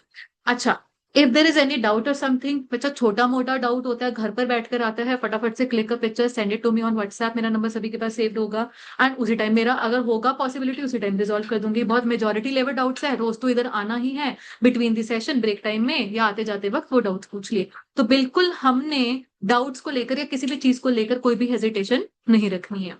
अच्छा, if there is any doubt और समथिंग, बच्चा छोटा मोटा डाउट होता है, घर पर बैठकर आता है, फटाफट से click a picture, send it to me on WhatsApp. मेरा नंबर सभी के पास सेव्ड होगा, एंड उसी टाइम मेरा अगर होगा पॉसिबिलिटी उसी टाइम रिजॉल्व कर दूंगी। बहुत मेजोरिटी लेवल डाउट्स है, रोज तो इधर आना ही है, between the session break time में या आते जाते वक्त वो डाउट्स पूछ लिए। तो बिल्कुल हमने डाउट्स को लेकर या किसी भी चीज को लेकर कोई भी हेजिटेशन नहीं रखनी है।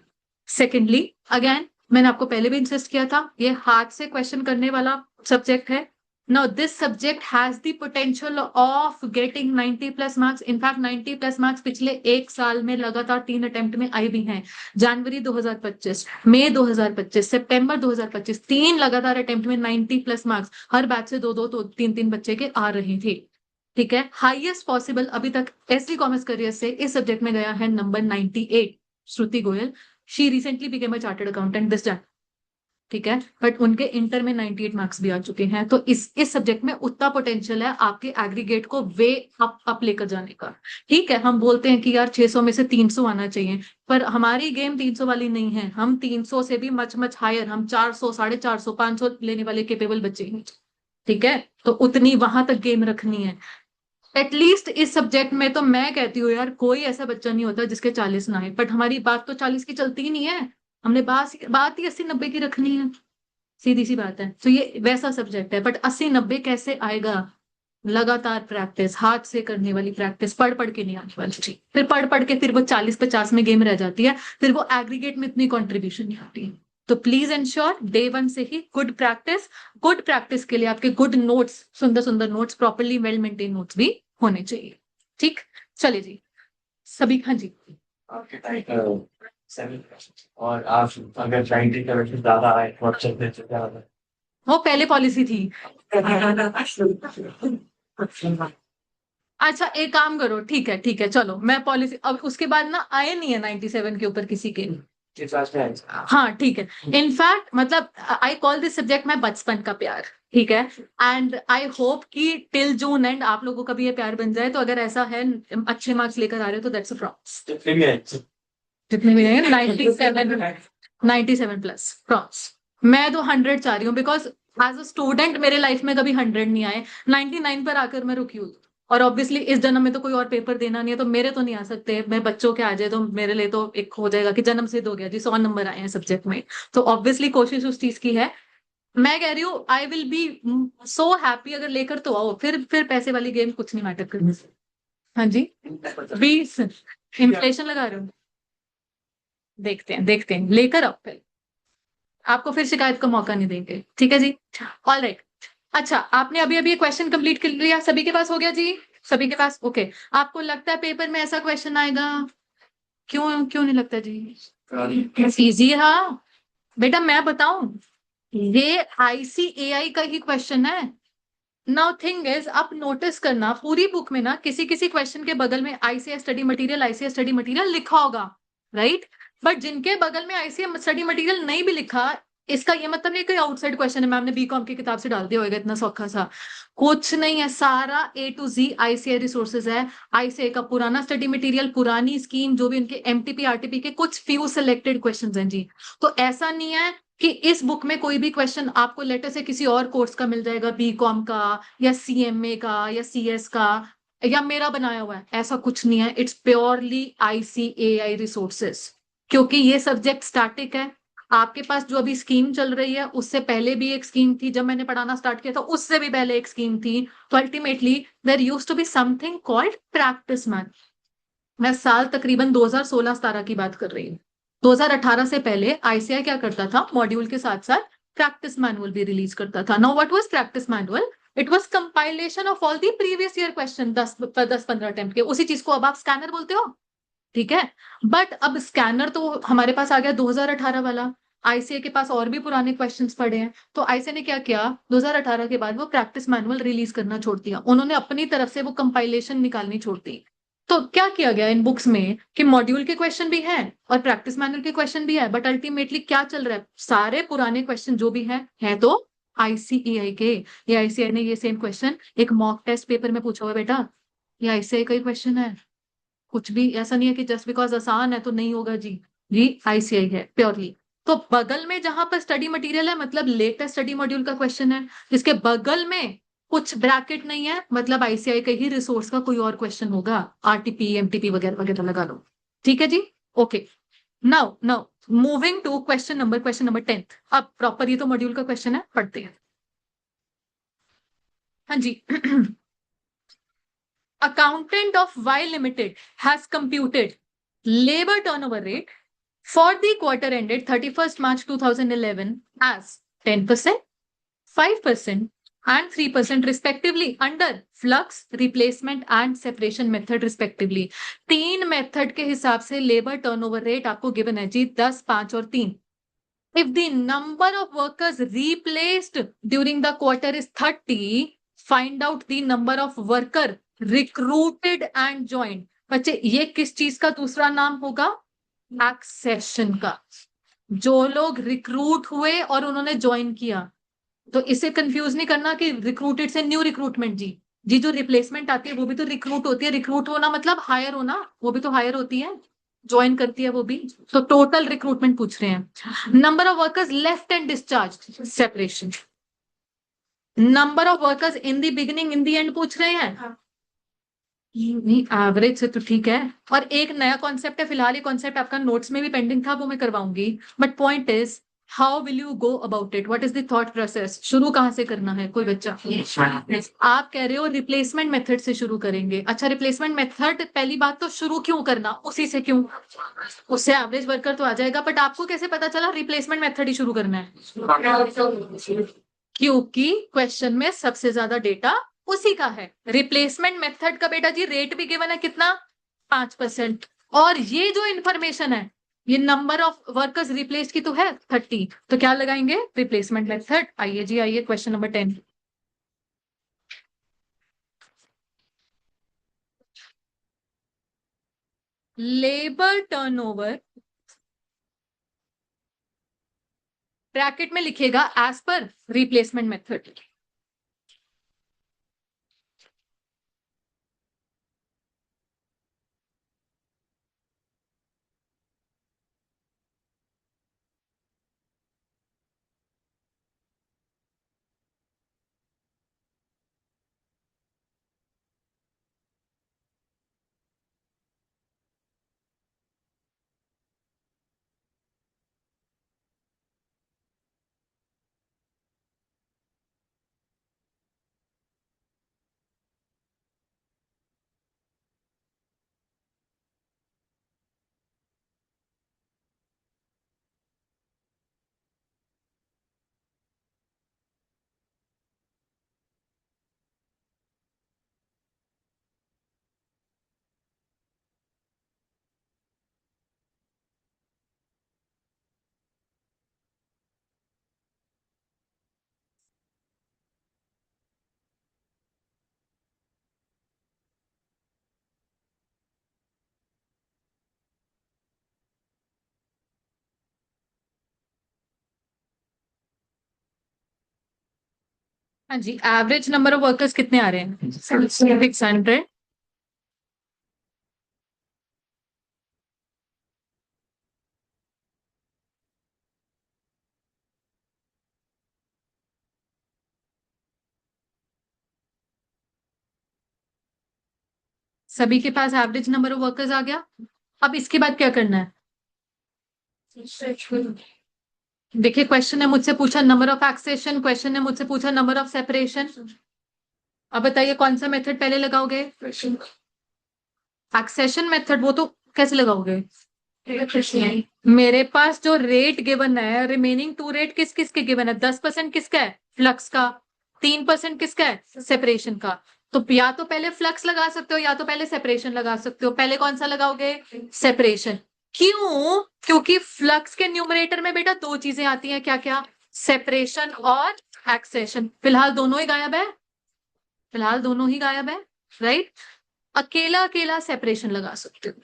सेकेंडली, अगेन मैंने आपको पहले भी इंसिस्ट किया था, ये हाथ से क्वेश्चन करने वाला सब्जेक्ट है। Now, this subject has the potential of getting 90 plus marks. In fact, 90 plus marks पिछले एक साल में लगातार 3 अटेम्प्ट में आई भी हैं। जनवरी 2025, मई 2025, सितंबर 2025, 3 लगातार अटेम्प्ट में 90 प्लस मार्क्स। हर बैच से 2-2 तो 3-3 बच्चे के आ रहे थे, ठीक है। हाईएस्ट पॉसिबल अभी तक एससी कॉमर्स करियर से इस सब्जेक्ट में गया है number 98, Shruti Goyal. She recently became a chartered accountant this जन, ठीक है। बट उनके इंटर में 98 मार्क्स भी आ चुके हैं। तो इस सब्जेक्ट में उतना पोटेंशियल है आपके एग्रीगेट को वे अप लेकर जाने का। ठीक है, हम बोलते हैं कि यार 600 में से 300 आना चाहिए, पर हमारी गेम 300 वाली नहीं है। हम 300 से भी मच मच हायर, हम 400, 450, 500 लेने वाले केपेबल बच्चे हैं, ठीक है। तो उतनी वहां तक गेम रखनी है। एटलीस्ट इस सब्जेक्ट में तो मैं कहती हूँ यार, कोई ऐसा बच्चा नहीं होता जिसके 40 ना आए, बट हमारी बात तो 40 की चलती ही नहीं है। हमने बात ही 80-90 की रखनी है, सीधी सी बात है। तो ये वैसा सब्जेक्ट है, बट 80-90 कैसे आएगा? लगातार प्रैक्टिस, हाथ से करने वाली प्रैक्टिस, पढ़ पढ़ के नहीं आने वाली चीज। फिर पढ़ पढ़ के फिर वो 40-50 में गेम रह जाती है, फिर वो एग्रीगेट में इतनी कॉन्ट्रीब्यूशन नहीं आती है। तो प्लीज इंश्योर डे वन से ही गुड प्रैक्टिस। गुड प्रैक्टिस के लिए आपके गुड नोट्स, सुंदर सुंदर notes, properly well maintain notes भी होने चाहिए, ठीक। चलिए जी, सभी, हाँ जी। और आप अगर 90 का वैसे ज्यादा आए तो आप चलते ज्यादा। वो पहले पॉलिसी थी। अच्छा, एक काम करो, ठीक है ठीक है, चलो मैं पॉलिसी, अब उसके बाद ना आए नहीं है 97 के ऊपर किसी के। हाँ ठीक है। इनफैक्ट मतलब आई कॉल दिस सब्जेक्ट मैं बचपन का प्यार, ठीक है। एंड आई होप कि टिल जून एंड आप लोगों का भी ये प्यार बन जाए। तो अगर ऐसा है, अच्छे मार्क्स लेकर आ रहे हो तो दैट्स अ प्रॉमिस। जितने भी रहेंगे 97 प्लस प्रॉमिस। मैं तो 100 चाह रही हूँ, बिकॉज एज अ स्टूडेंट मेरे लाइफ में कभी 100 नहीं आए, 99 पर आकर मैं रुकी हूँ। और ऑब्वियसली इस जन्म में तो कोई और पेपर देना नहीं है, तो मेरे तो नहीं आ सकते। मैं बच्चों के आ जाए तो मेरे लिए तो एक हो जाएगा कि जन्म सिद्ध हो गया जी, 100 नंबर आए हैं सब्जेक्ट में। तो ऑब्वियसली कोशिश उस चीज की है। मैं कह रही हूँ I will be so happy अगर लेकर तो आओ, फिर पैसे वाली गेम कुछ नहीं मैटर करने से। हाँ जी, 20 इन्फ्लेशन लगा रहे हो, देखते हैं, लेकर आओ फिर। आपको फिर शिकायत का मौका नहीं देंगे, ठीक है जी। All right. अच्छा, आपने अभी अभी क्वेश्चन कंप्लीट कर लिया, सभी के पास हो गया जी? सभी के पास, ओके। आपको लगता है पेपर में ऐसा क्वेश्चन आएगा? क्यों क्यों नहीं लगता जी? इजी है हाँ। बेटा मैं बताऊं, ये आईसीएआई का ही क्वेश्चन है। नाउ थिंग इज, आप नोटिस करना पूरी बुक में ना किसी किसी क्वेश्चन के बगल में ICS study material, ICS study material लिखा होगा, राइट। बट जिनके बगल में आईसीएस स्टडी मटेरियल नहीं भी लिखा, इसका ये मतलब नहीं कोई आउटसाइड क्वेश्चन है, मैम ने बीकॉम की किताब से डाल दिया होगा इतना सौखा सा। कुछ नहीं है, सारा ए टू जी आईसीआई रिसोर्सेज है। आईसीआई का पुराना स्टडी मटेरियल, पुरानी स्कीम, जो भी उनके एमटीपी आरटीपी के कुछ फ्यू सिलेक्टेड क्वेश्चन हैं जी। तो ऐसा नहीं है कि इस बुक में कोई भी क्वेश्चन आपको लेटर से किसी और कोर्स का मिल जाएगा, बीकॉम का या सीएमए का या सीएस का या मेरा बनाया हुआ है, ऐसा कुछ नहीं है। इट्स प्योरली आईसीएआई रिसोर्सेस, क्योंकि ये सब्जेक्ट स्टैटिक है। आपके पास जो अभी स्कीम चल रही है उससे पहले भी एक स्कीम थी, जब मैंने पढ़ाना स्टार्ट किया था उससे भी पहले एक स्कीम थी। तो ultimately there used to be something called practice man. मैं साल तकरीबन 2016-17 की बात कर रही हूँ। 2018 से पहले आईसीआई क्या करता था, मॉड्यूल के साथ साथ प्रैक्टिस मैनुअल भी रिलीज करता था। Now what was practice manual? It was compilation of all the previous year question, 10-15 attempt के। उसी चीज को अब आप स्कैनर बोलते हो, ठीक है। बट अब स्कैनर तो हमारे पास आ गया 2018 वाला। आईसीए के पास और भी पुराने क्वेश्चंस पड़े हैं, तो आईसीए ने क्या किया, 2018 के बाद वो प्रैक्टिस मैनुअल रिलीज करना छोड़ दिया। उन्होंने अपनी तरफ से वो कंपाइलेशन निकालनी छोड़ दी। तो क्या किया गया इन बुक्स में कि मॉड्यूल के क्वेश्चन भी हैं और प्रैक्टिस मैनुअल के क्वेश्चन भी है, बट अल्टीमेटली क्या चल रहा है, सारे पुराने क्वेश्चन जो भी है तो आईसीएआई के। ये आईसीआई ने ये सेम क्वेश्चन एक मॉक टेस्ट पेपर में पूछा हुआ है बेटा, ये आईसीआई का ही क्वेश्चन है। कुछ भी ऐसा नहीं है कि जस्ट बिकॉज आसान है तो नहीं होगा जी। जी आईसीआई है प्योरली। तो बगल में जहां पर स्टडी मटेरियल है मतलब लेटेस्ट स्टडी मॉड्यूल का क्वेश्चन है, जिसके बगल में कुछ ब्रैकेट नहीं है मतलब आईसीआई के ही रिसोर्स का कोई और क्वेश्चन होगा, आरटीपी एमटीपी वगैरह वगैरह लगा लो। ठीक है जी, okay. Now now moving to question number 10। अब प्रॉपर ये तो मॉड्यूल का क्वेश्चन है, पढ़ते हैं। हाँ जी। Accountant of Y Limited has computed labor turnover rate for the quarter ended 31st March 2011 as 10%, 5%, and 3% respectively under flux, replacement and separation method respectively. तीन method के हिसाब से लेबर टर्नओवर रेट आपको गिवन है जी, 10, 5 और 3। If the number of workers replaced during the quarter is 30, find out the number of worker recruited and joined. बच्चे ये किस चीज का दूसरा नाम होगा? एक्सेशन का। जो लोग रिक्रूट हुए और उन्होंने ज्वाइन किया, तो इसे कंफ्यूज नहीं करना कि रिक्रूटेड से न्यू रिक्रूटमेंट जी। जी जो रिप्लेसमेंट आती है वो भी तो रिक्रूट होती है, रिक्रूट होना मतलब हायर होना, वो भी तो हायर होती है, ज्वाइन करती है वो भी। तो टोटल रिक्रूटमेंट पूछ रहे हैं। Number of workers left and discharge, separation. Number of workers in the beginning in the and पूछ रहे हैं। नहीं एवरेज से तो ठीक है। और एक नया कॉन्सेप्ट है, फिलहाल ये कॉन्सेप्ट आपका नोट्स में भी पेंडिंग था, वो मैं करवाऊंगी। But point is how will you go about it, what is the thought process, शुरू कहां से करना है कोई बच्चा? आप कह रहे हो रिप्लेसमेंट मेथड से शुरू करेंगे। अच्छा रिप्लेसमेंट मेथड, पहली बात तो शुरू क्यों करना, उसी से क्यों, उससे एवरेज वर्कर तो आ जाएगा। बट आपको कैसे पता चला रिप्लेसमेंट मेथड ही शुरू करना है? क्योंकि क्वेश्चन में सबसे ज्यादा डेटा उसी का है। रिप्लेसमेंट मेथड का बेटा जी रेट भी गिवन है कितना, 5%। और ये जो इंफॉर्मेशन है ये नंबर ऑफ वर्कर्स रिप्लेस की तो है 30, तो क्या लगाएंगे, रिप्लेसमेंट मेथड। आइए जी आइए, question number 10। Labour turnover bracket में लिखेगा एज पर रिप्लेसमेंट मेथड। हाँ जी, एवरेज नंबर ऑफ वर्कर्स कितने आ रहे हैं, 600। सभी के पास एवरेज नंबर ऑफ वर्कर्स आ गया। अब इसके बाद क्या करना है? देखिए क्वेश्चन ने मुझसे पूछा नंबर ऑफ एक्सेशन, क्वेश्चन ने मुझसे पूछा नंबर ऑफ सेपरेशन। अब बताइए कौन सा मेथड पहले लगाओगे? एक्सेशन मेथड, वो तो कैसे लगाओगे? मेरे पास जो रेट गिवन है, रिमेनिंग टू रेट किस किस के गिवन है? 10% किसका है? फ्लक्स का। 3% किसका है? सेपरेशन का। तो या तो पहले फ्लक्स लगा सकते हो या तो पहले सेपरेशन लगा सकते हो। पहले कौन सा लगाओगे? सेपरेशन। क्यों? क्योंकि फ्लक्स के न्यूमरेटर में बेटा दो चीजें आती हैं, क्या क्या? सेपरेशन और एक्सेशन। फिलहाल दोनों ही गायब है, फिलहाल दोनों ही गायब है, राइट? अकेला अकेला सेपरेशन लगा सकते हो।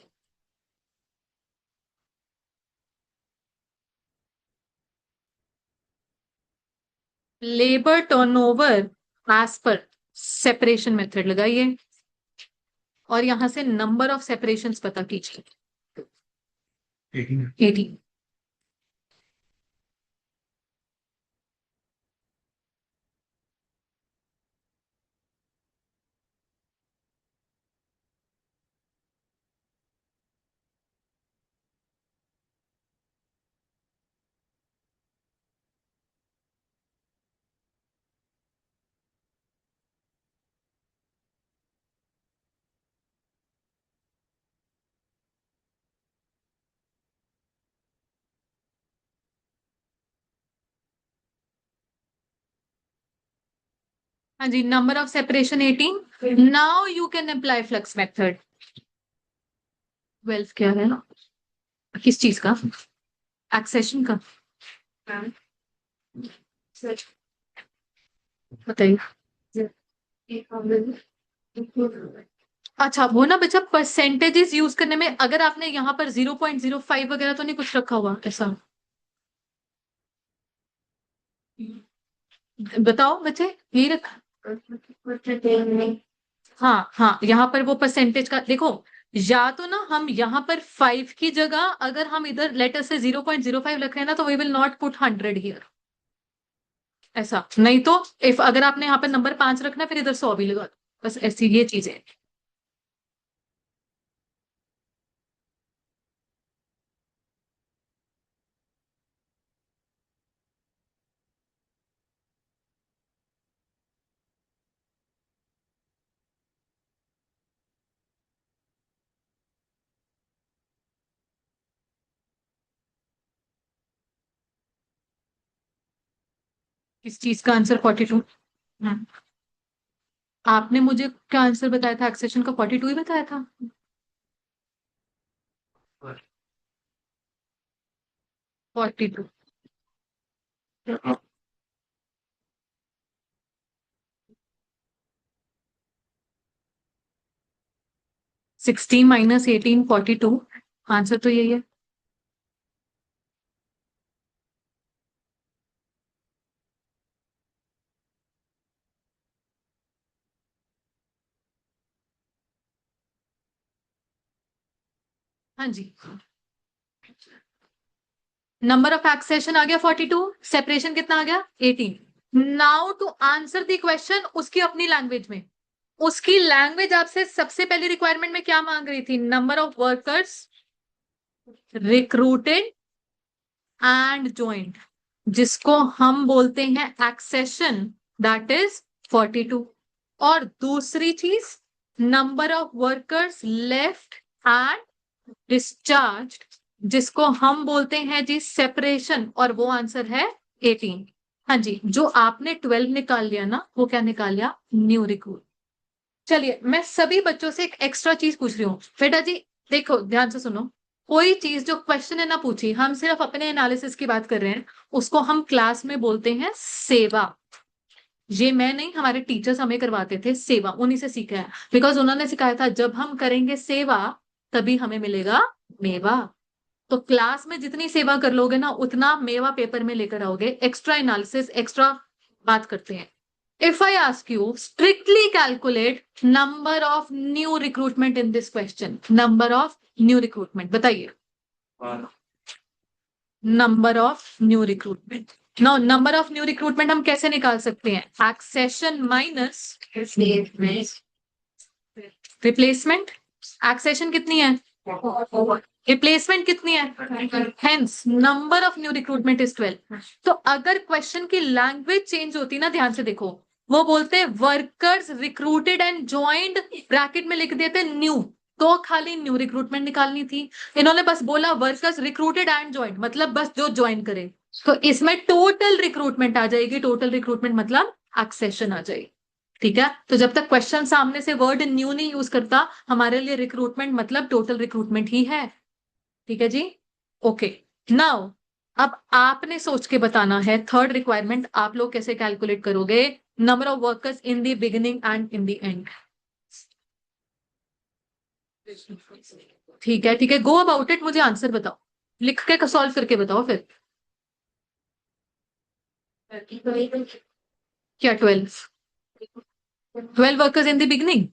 Labour turnover as per separation method लगाइए और यहां से नंबर ऑफ सेपरेशंस पता कीजिए। 18। हाँ जी, number of separation 18। Now you can apply flux method. 12 क्या है? किस चीज का? एक्सेशन का? बताइए। अच्छा, वो ना बच्चा परसेंटेजेस यूज करने में अगर आपने यहाँ पर 0.05 वगैरह तो नहीं कुछ रखा हुआ ऐसा? बताओ बच्चे, यही रखा? हाँ हाँ, यहाँ पर वो परसेंटेज का देखो। या तो ना हम यहाँ पर 5 की जगह अगर हम इधर लेटर से 0.05 रख रहे हैं ना, तो we will not put 100 here. ऐसा नहीं तो इफ अगर आपने यहाँ पर नंबर 5 रखना फिर इधर 100 भी लगा दो, बस ऐसी ये चीजें। किस चीज का आंसर 42? आपने मुझे क्या आंसर बताया था? एक्सेशन का 42 ही बताया था। 42। 16 माइनस 18 42। आंसर तो यही है। हाँ जी, नंबर ऑफ एक्सेशन आ गया 42, सेपरेशन कितना आ गया? 18। Now to answer the question उसकी अपनी लैंग्वेज में। उसकी लैंग्वेज आपसे सबसे पहली रिक्वायरमेंट में क्या मांग रही थी? Number of workers recruited and joint, जिसको हम बोलते हैं एक्सेशन, दैट इज 42। और दूसरी चीज, number of workers left and discharge, जिसको हम बोलते हैं जी सेपरेशन, और वो आंसर है 18। हाँ जी, जो आपने 12 निकाल लिया ना, वो क्या निकाल लिया? New recruit. चलिए, मैं सभी बच्चों से एक एक्स्ट्रा चीज पूछ रही हूँ बेटा जी। देखो ध्यान से सुनो, कोई चीज जो क्वेश्चन है ना पूछी, हम सिर्फ अपने एनालिसिस की बात कर रहे हैं, उसको हम क्लास में बोलते हैं सेवा। ये मैं नहीं, हमारे टीचर्स हमें करवाते थे सेवा, उन्हीं से सीखा है। बिकॉज उन्होंने सिखाया था जब हम करेंगे सेवा तभी हमें मिलेगा मेवा। तो क्लास में जितनी सेवा कर लोगे ना, उतना मेवा पेपर में लेकर आओगे। एक्स्ट्रा एनालिसिस, एक्स्ट्रा बात करते हैं। If I ask you strictly calculate number of new recruitment in this question, number of new recruitment बताइए। Number of new recruitment. No, number of new recruitment हम कैसे निकाल सकते हैं? Accession minus replacement. एक्सेशन कितनी है? रिप्लेसमेंट कितनी है, hence number of new recruitment is 12। तो अगर क्वेश्चन की लैंग्वेज चेंज होती ना, ध्यान से देखो, वो बोलते हैं workers recruited and joined, bracket में लिख देते न्यू, तो खाली न्यू रिक्रूटमेंट निकालनी थी। इन्होंने बस बोला वर्कर्स रिक्रूटेड एंड ज्वाइंट, मतलब बस जो ज्वाइन करे। तो इसमें टोटल रिक्रूटमेंट आ जाएगी, टोटल रिक्रूटमेंट मतलब एक्सेशन आ जाएगी। ठीक है, तो जब तक क्वेश्चन सामने से वर्ड न्यू नहीं यूज करता, हमारे लिए रिक्रूटमेंट मतलब टोटल रिक्रूटमेंट ही है। ठीक है जी, ओके। नाउ अब आपने सोच के बताना है थर्ड रिक्वायरमेंट आप लोग कैसे कैलकुलेट करोगे, number of workers in the beginning and in the and. ठीक है, गो अबाउट इट, मुझे आंसर बताओ, लिख के सॉल्व करके बताओ फिर। क्या 12? 12 वर्कर्स इन द बिगिनिंग?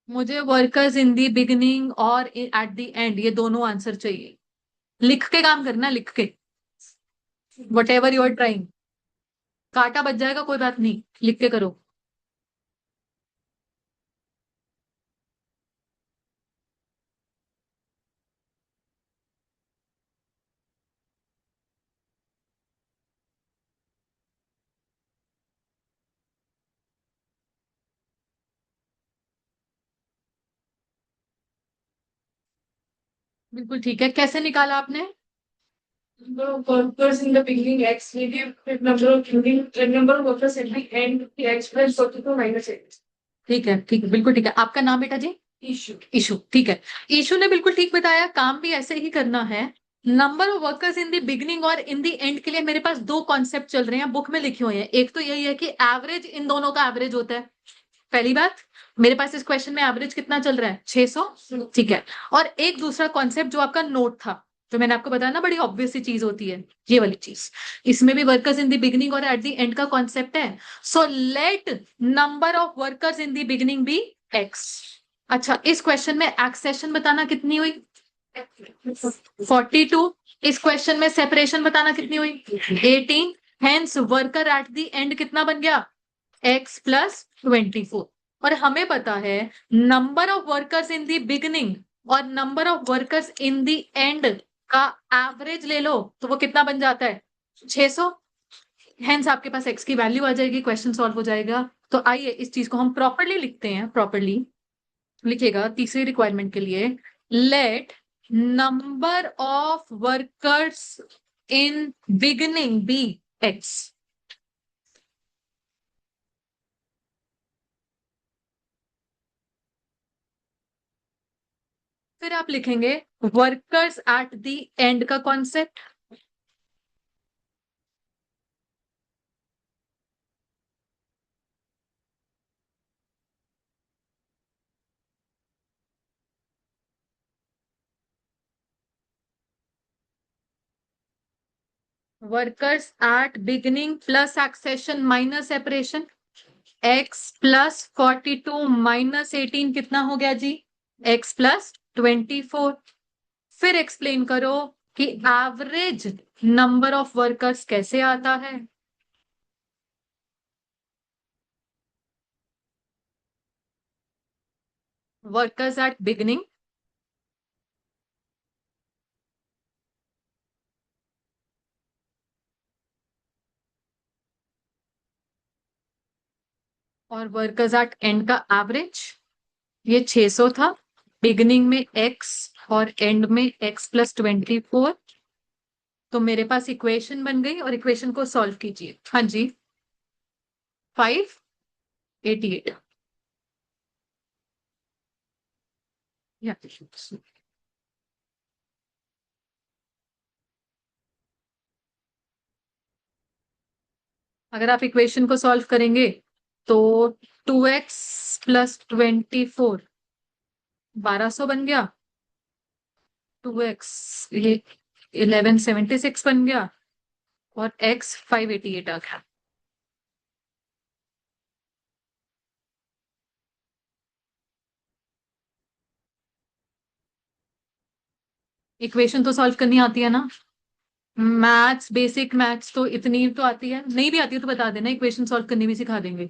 मुझे वर्कर्स इन द बिगिनिंग और एट द एंड, ये दोनों आंसर चाहिए। लिख के काम करना, लिख के, whatever you are trying. काटा बच जाएगा, कोई बात नहीं, लिख के करो। बिल्कुल ठीक है, कैसे निकाला आपने? Number of workers in the beginning x negative number of workers at the end x plus 42 minus 8. ठीक है, बिल्कुल ठीक है। आपका नाम बेटा जी? Issue. ईशु, ठीक है। ईशु ने बिल्कुल ठीक बताया, काम भी ऐसे ही करना है। Number of workers in the beginning और इन द एंड के लिए मेरे पास दो कॉन्सेप्ट चल रहे हैं, बुक में लिखे हुए हैं। एक तो यही है कि एवरेज इन दोनों का एवरेज होता है, पहली बात। मेरे पास इस क्वेश्चन में एवरेज कितना चल रहा है, 600, ठीक है। और एक दूसरा कॉन्सेप्ट जो आपका नोट था, जो मैंने आपको बताया ना, बड़ी ऑब्वियस सी चीज होती है ये वाली चीज, इसमें भी वर्कर्स इन द बिगिनिंग और एट द एंड का कॉन्सेप्ट है। So let number of workers in the beginning be x. अच्छा, इस क्वेश्चन में एक्सेशन बताना कितनी हुई, 42। इस क्वेश्चन में सेपरेशन बताना कितनी हुई, 18। Hence worker at the and कितना बन गया, x प्लस 24। और हमें पता है number of workers in the beginning और number of workers in the end का एवरेज ले लो तो वो कितना बन जाता है, 600। हेंस आपके पास x की वैल्यू आ जाएगी, क्वेश्चन सॉल्व हो जाएगा। तो आइए इस चीज को हम प्रॉपरली लिखते हैं, प्रॉपरली लिखेगा तीसरी रिक्वायरमेंट के लिए, let number of workers in beginning be x। फिर आप लिखेंगे वर्कर्स एट द एंड का concept, workers at beginning plus accession minus separation, x plus 42 minus 18 कितना हो गया जी, x प्लस 24। फिर एक्सप्लेन करो कि एवरेज नंबर ऑफ वर्कर्स कैसे आता है। वर्कर्स एट बिगिनिंग और वर्कर्स एट एंड का एवरेज, ये 600 था, बिगिनिंग में x और एंड में x प्लस 24। तो मेरे पास इक्वेशन बन गई और इक्वेशन को सॉल्व कीजिए। हाँ जी, 588। अगर आप इक्वेशन को सॉल्व करेंगे तो 2x प्लस 24 1200 बन गया, 2x ये 1176 बन गया और x 588 आ गया। इक्वेशन तो सॉल्व करनी आती है ना, मैथ्स, बेसिक मैथ्स तो इतनी तो आती है, नहीं भी आती है तो बता देना, इक्वेशन सॉल्व करनी भी सिखा देंगे।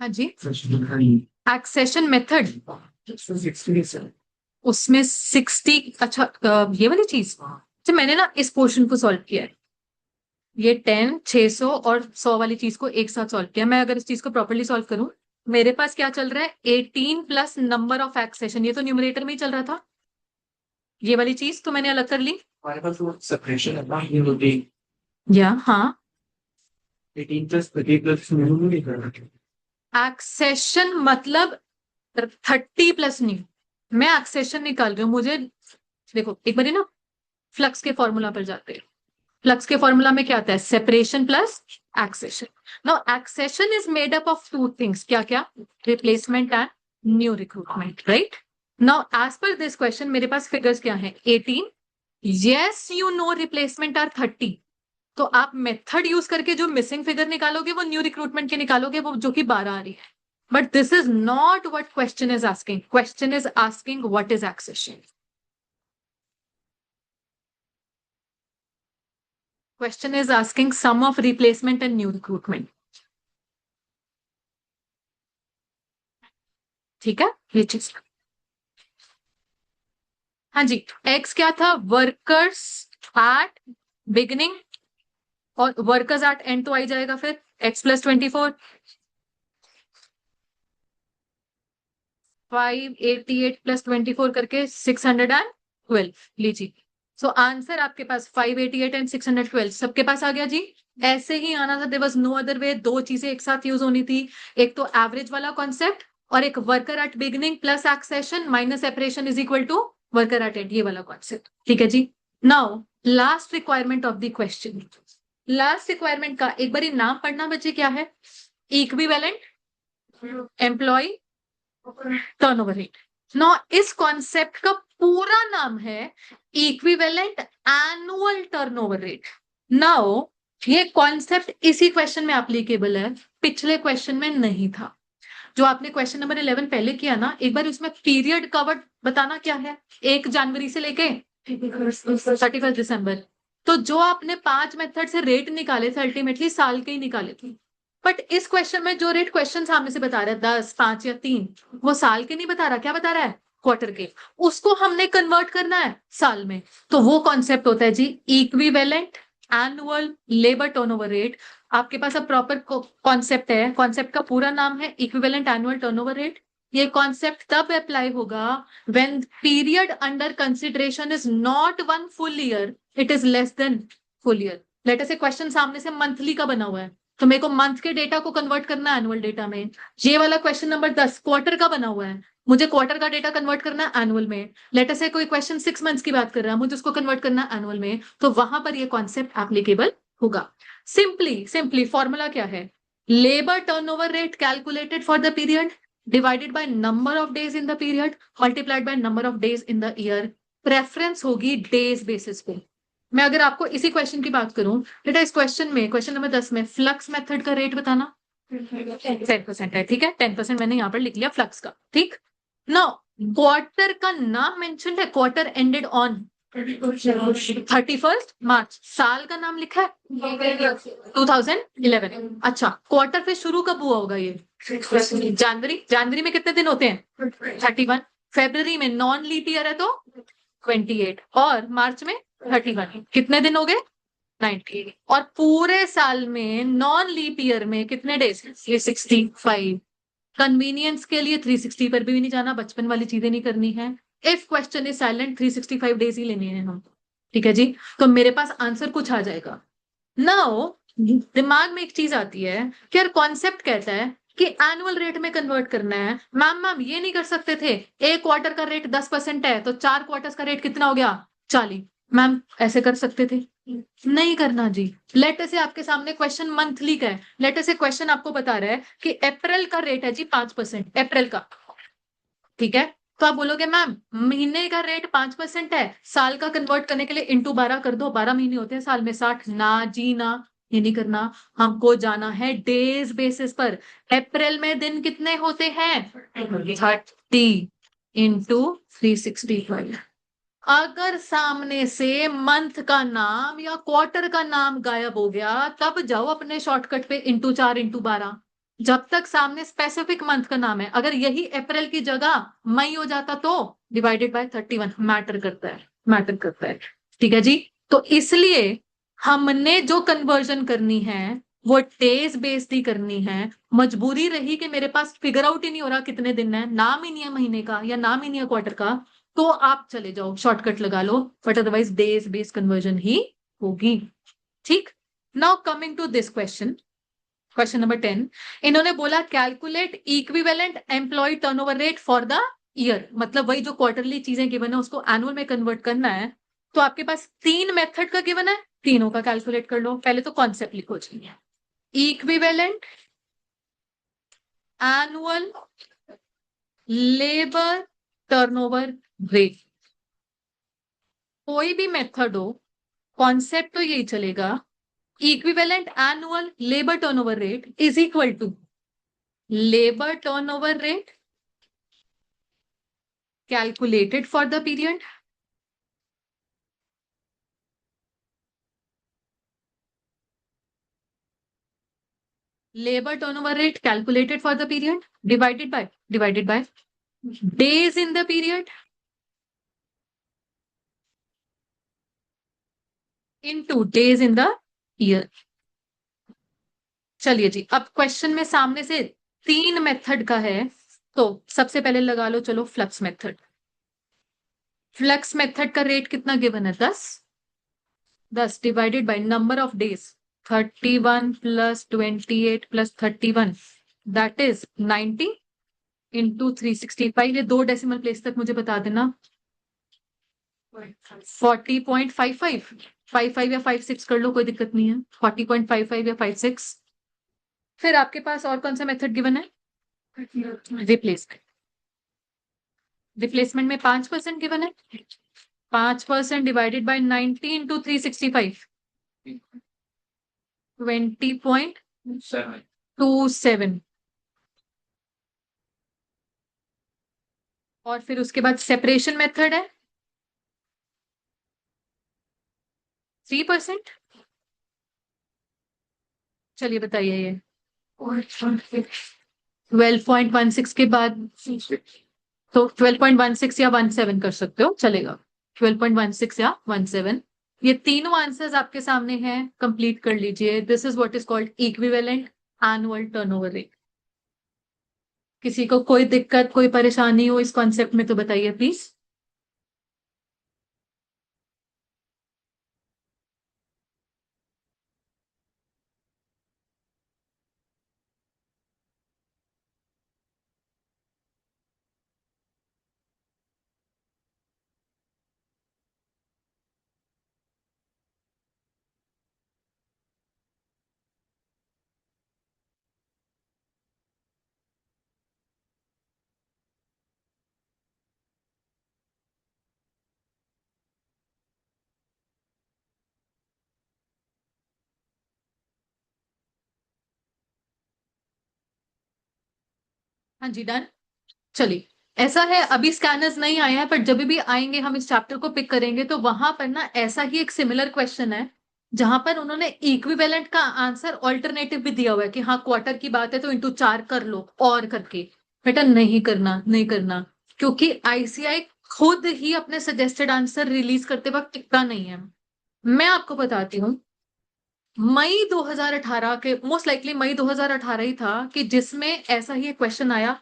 हाँ जी, एक्सेशन मेथड, उसमें 60, अच्छा ये वाली चीज, तो मैंने ना इस पोर्शन को सॉल्व किया है, ये 10, 600 और 100 वाली चीज को एक साथ सॉल्व किया। मैं अगर इस चीज को प्रॉपर्ली सॉल्व करूं, मेरे पास क्या चल रहा है, 18 प्लस नंबर ऑफ एक्सेशन, ये तो न्यूमरेटर में ही चल रहा था, ये वाली चीज तो मैंने अलग कर ली। हमारे पास वो सेपरेशन है ना, ये होती या हाँ, 18 प्लस 30 प्लस नहीं करना। एक्सेशन मतलब 30 प्लस न्यू, मैं एक्सेशन निकाल रही हूँ, मुझे देखो एक बार ना फ्लक्स के फॉर्मूला पर जाते हैं। फ्लक्स के फॉर्मूला में क्या आता है, separation plus accession. Now accession is made up of two things, क्या क्या, replacement and new recruitment, right. Now as per this question मेरे पास फिगर्स क्या हैं, 18, yes you know replacement are 30, तो आप मेथड यूज करके जो मिसिंग फिगर निकालोगे वो न्यू रिक्रूटमेंट के निकालोगे, वो जो कि 12 आ रही है। But this is not what question is asking, question is asking what is accession. Question is asking sum of replacement and new recruitment. ठीक है, ये चीज। हाँ जी, x क्या था, वर्कर्स एट बिगिनिंग, और वर्कर्स एट एंड तो आ ही जाएगा फिर x प्लस 24, 588 प्लस 24 करके 612 लीजिए। सो आंसर आपके पास 588 एंड 612 सबके पास आ गया जी। ऐसे ही आना था, there was no other way, दो चीजें एक साथ यूज होनी थी, एक तो एवरेज वाला कॉन्सेप्ट और एक worker at beginning plus accession minus separation is equal to worker at end, ये वाला कॉन्सेप्ट। ठीक है जी। Now last requirement of the question, last requirement का एक बार नाम पढ़ना बच्चे, क्या है, equivalent employ turnover rate. No इस कॉन्सेप्ट का पूरा नाम है equivalent annual turnover rate. Now ये कॉन्सेप्ट इसी क्वेश्चन में एप्लीकेबल है, पिछले क्वेश्चन में नहीं था। जो आपने क्वेश्चन नंबर 11 पहले किया ना, एक बार उसमें पीरियड कवर्ड बताना क्या है, 1 जनवरी से लेके 31 दिसंबर। तो जो आपने 5 मेथड से रेट निकाले थे अल्टीमेटली साल के ही निकाले थे। बट इस क्वेश्चन में जो रेट क्वेश्चन सामने से बता रहा है 10, 5 या 3, वो साल के नहीं बता रहा, क्या बता रहा है, क्वार्टर के, उसको हमने कन्वर्ट करना है साल में। तो वो कॉन्सेप्ट होता है जी equivalent annual labour turnover rate. आपके पास अब प्रॉपर कॉन्सेप्ट है, कॉन्सेप्ट का पूरा नाम है इक्विवेलेंट एनुअल टर्नओवर रेट। ये कॉन्सेप्ट तब अप्लाई होगा when period under consideration is not 1 full year, it is less than full year. Late us से क्वेश्चन सामने से मंथली का बना हुआ है, तो मेरे को मंथ के डेटा को कन्वर्ट करना है एनुअल डेटा में। ये वाला क्वेश्चन नंबर 10 क्वार्टर का बना हुआ है, मुझे क्वार्टर का डेटा कन्वर्ट करना है एनुअल में। लेट अस से कोई क्वेश्चन 6 मंथ्स की बात कर रहा है, मुझे उसको कन्वर्ट करना है एनुअल में, तो वहां पर ये कॉन्सेप्ट एप्लीकेबल होगा। सिंपली फॉर्मूला क्या है, labour turnover rate calculated for the period divided by number of days in the period multiplied by number of days in the year. Preference होगी डेज बेसिस पे। मैं अगर आपको इसी क्वेश्चन की बात करूं, बेटा इस क्वेश्चन में, क्वेश्चन नंबर 10 में फ्लक्स मेथड का रेट बताना 10% है, ठीक है, 10% मैंने यहां पर लिख लिया फ्लक्स का, ठीक। नाउ क्वार्टर का नाम मेंशन है, क्वार्टर एंडेड ऑन 31 मार्च, साल का नाम लिखा है 2011। अच्छा, क्वार्टर फिर शुरू कब हुआ होगा, ये जनवरी, जनवरी में कितने दिन होते हैं 31, फेब्रुवरी में नॉन लीप ईयर है तो 28, और मार्च में 31, कितने दिन हो गए 90, और पूरे साल में नॉन लीप ईयर में कितने डेज, ये 65। कन्वीनियंस के लिए 360 पर भी नहीं जाना, बचपन वाली चीजें नहीं करनी है। If question is silent 365 days ही लेने हैं हम, ठीक है जी। तो मेरे पास आंसर कुछ आ जाएगा। नाउ दिमाग में एक चीज आती है कि यार कॉन्सेप्ट कहता है कि एनुअल रेट में कन्वर्ट करना है, मैम ये नहीं कर सकते थे, एक क्वार्टर का रेट 10% है तो 4 क्वार्टर्स का रेट कितना हो गया 40, मैम ऐसे कर सकते थे, नहीं करना जी। लेट से आपके सामने क्वेश्चन मंथली का है, लेट से क्वेश्चन आपको बता रहा है कि अप्रैल का रेट है जी 5%, अप्रैल का, ठीक है। तो आप बोलोगे मैम महीने का रेट 5% है, साल का कन्वर्ट करने के लिए इंटू 12 कर दो, 12 महीने होते हैं साल में 60, ना जी ना, ये नहीं करना। हमको जाना है डेज बेसिस पर। अप्रैल में दिन कितने होते हैं 30 इंटू 365। अगर सामने से मंथ का नाम या क्वार्टर का नाम गायब हो गया, तब जाओ अपने शॉर्टकट पे इंटू 4 इंटू 12, जब तक सामने स्पेसिफिक मंथ का नाम है, अगर यही अप्रैल की जगह मई हो जाता तो डिवाइडेड बाय 31 मैटर करता है, मैटर करता है। ठीक है जी। तो इसलिए हमने जो कन्वर्जन करनी है वो डेज बेस्ड ही करनी है। मजबूरी रही कि मेरे पास फिगर आउट ही नहीं हो रहा कितने दिन है, नाम ही नहीं है महीने का या नाम ही नहीं है क्वार्टर का, तो आप चले जाओ शॉर्टकट लगा लो, but otherwise days based conversion ही होगी। ठीक। Now coming to this question, question number 10। इन्होंने बोला calculate equivalent employ turnover rate for the year, मतलब वही जो क्वार्टरली चीजें गिवन है उसको एनुअल में कन्वर्ट करना है। तो आपके पास तीन मेथड का गिवन है, तीनों का कैलकुलेट कर लो। पहले तो कॉन्सेप्ट लिखो जी, equivalent annual labour turnover rate. कोई भी मेथड हो, कॉन्सेप्ट तो यही चलेगा, equivalent annual labour turnover rate is equal to labour turnover rate calculated for the period labor turnover rate calculated for the period divided by days in the period into days in the year। चलिए जी, अब question में सामने से तीन method का है, तो सबसे पहले लगा लो चलो फ्लक्स मेथड। फ्लक्स मेथड का रेट कितना गिवन है? 10। 10 divided by number of days, 31 plus 28 plus 31 that is 90 into 365। ये दो डेसिमल प्लेस तक मुझे बता देना। 40.55, 55 या 56 कर लो, कोई दिक्कत नहीं है। 40.55 या 56। फिर आपके पास और कौन सा मेथड गिवन है? रिप्लेसमेंट। रिप्लेसमेंट में 5% गिवन है, 5% डिवाइडेड बाय 90 इंटू 365, 20.27। और फिर उसके बाद सेपरेशन मेथड है 3%। चलिए बताइए ये 12.16 के बाद, तो 12.16 या 17 कर सकते हो, चलेगा। 12.16 या 17, ये तीनों आंसर्स आपके सामने हैं, कंप्लीट कर लीजिए। This is what is called equivalent annual turnover rate. किसी को कोई दिक्कत कोई परेशानी हो इस कॉन्सेप्ट में तो बताइए प्लीज। हाँ जी, डन। चलिए, ऐसा है अभी स्कैनर्स नहीं आए हैं, पर जब भी आएंगे हम इस चैप्टर को पिक करेंगे तो वहां पर ना ऐसा ही एक सिमिलर क्वेश्चन है जहां पर उन्होंने इक्विवेलेंट का आंसर ऑल्टरनेटिव भी दिया हुआ है कि हाँ क्वार्टर की बात है तो इंटू 4 कर लो और करके। बेटा नहीं करना, नहीं करना, क्योंकि आईसीआई खुद ही अपने सजेस्टेड आंसर रिलीज करते वक्त टिकता नहीं है। मैं आपको बताती हूँ, मई 2018 के, मोस्ट लाइकली मई 2018 ही था कि जिसमें ऐसा ही एक क्वेश्चन आया।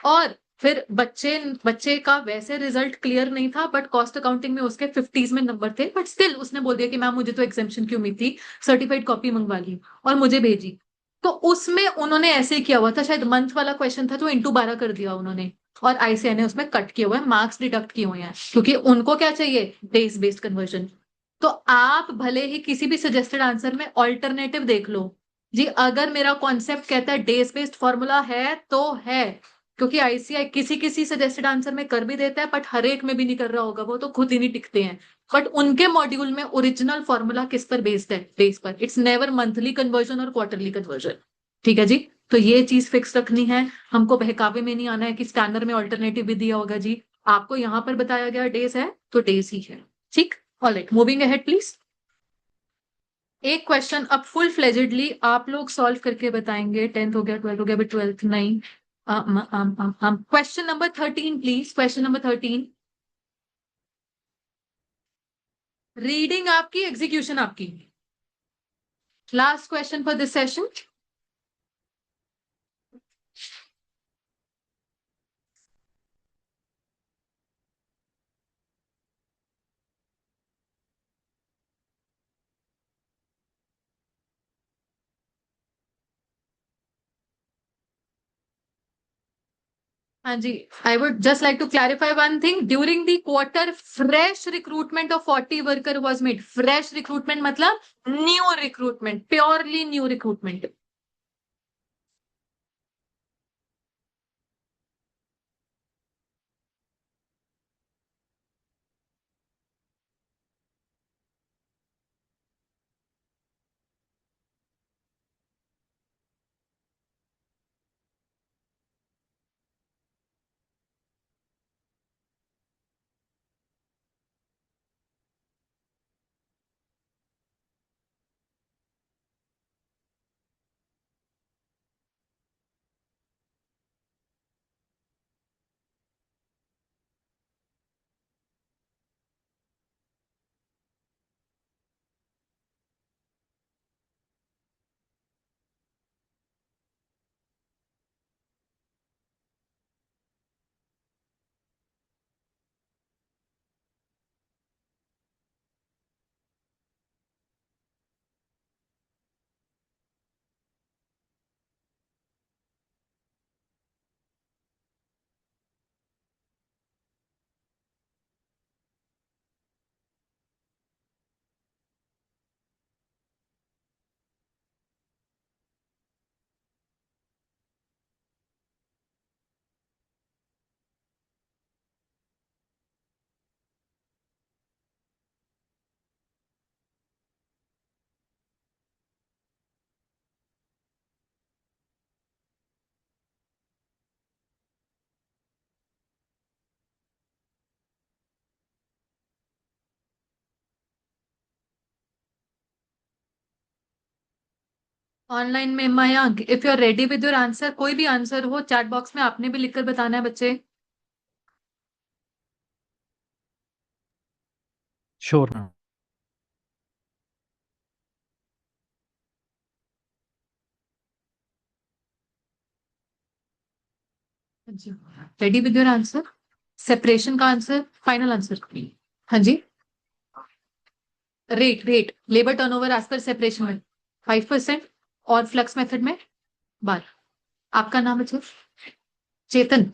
और फिर बच्चे बच्चे का वैसे रिजल्ट क्लियर नहीं था, बट कॉस्ट अकाउंटिंग में उसके 50s में नंबर थे, बट स्टिल उसने बोल दिया कि मैम मुझे तो एग्जामिशन की उम्मीद थी, सर्टिफाइड कॉपी मंगवा ली और मुझे भेजी। तो उसमें उन्होंने ऐसे ही किया हुआ था, शायद मंथ वाला क्वेश्चन था तो इंटू 12 कर दिया उन्होंने, और आईसीआई ने उसमें कट किए हुए हैं, मार्क्स डिडक्ट किए हुए हैं, क्योंकि उनको क्या चाहिए? Days based conversion. तो आप भले ही किसी भी सजेस्टेड आंसर में ऑल्टरनेटिव देख लो जी, अगर मेरा कॉन्सेप्ट कहता है डेज बेस्ड फॉर्मूला है तो है, क्योंकि आईसीआई किसी किसी सजेस्टेड आंसर में कर भी देता है, बट हर एक में भी नहीं कर रहा होगा, वो तो खुद ही नहीं टिकते हैं। बट उनके मॉड्यूल में ओरिजिनल फॉर्मूला किस पर बेस्ड है? डेज पर। इट्स नेवर मंथली कन्वर्जन और क्वार्टरली कन्वर्जन। ठीक है जी। तो ये चीज फिक्स रखनी है, हमको बहकावे में नहीं आना है कि स्कैनर में ऑल्टरनेटिव भी दिया होगा जी। आपको यहां पर बताया गया डेज है तो डेज ही है। ठीक। Alright, moving ahead please. एक क्वेश्चन अब फुल फ्लेजेडली आप लोग सॉल्व करके बताएंगे। 10th हो गया, 12th हो गया, अभी 12th नहीं। Question number 13 please, question number 13। Reading आपकी, एग्जीक्यूशन आपकी। Last question for this session. हाँ जी, I would just like to clarify one thing. During the quarter, fresh recruitment of 40 worker was made. Fresh recruitment मतलब new recruitment, purely new recruitment. Online में Mayank, if you are ready with your answer, कोई भी answer हो chat box में आपने भी लिखकर बताना है बच्चे। Sure ma'am. Ready with your answer, separation का आंसर, फाइनल आंसर। हाँ जी। Rate rate labour turnover as per separation में 5%, और फ्लक्स मेथड में 12। आपका नाम है सर? चेतन।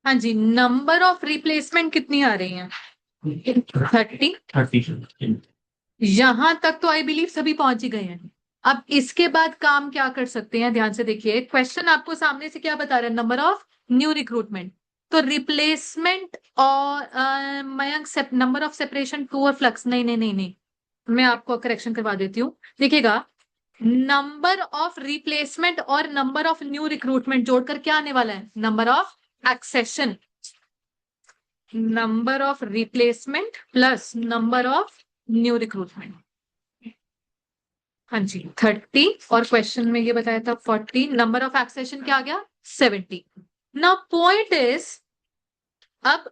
हाँ जी, नंबर ऑफ रिप्लेसमेंट कितनी आ रही है? 30। 30। यहां तक तो आई बिलीव सभी पहुंच ही गए हैं। अब इसके बाद काम क्या कर सकते हैं, ध्यान से देखिए। क्वेश्चन आपको सामने से क्या बता रहा है? Number of new recruitment. तो रिप्लेसमेंट और मयंक, नंबर ऑफ सेपरेशन 2 और फ्लक्स, नहीं नहीं नहीं नहीं, मैं आपको करेक्शन करवा देती हूँ। देखिएगा, नंबर ऑफ रिप्लेसमेंट और नंबर ऑफ न्यू रिक्रूटमेंट जोड़कर क्या आने वाला है? Number of accession, number of replacement plus number of new recruitment. हाँ जी 30, और क्वेश्चन में ये बताया था 40। नंबर ऑफ एक्सेशन क्या आ गया? 70। नाउ पॉइंट इज, अब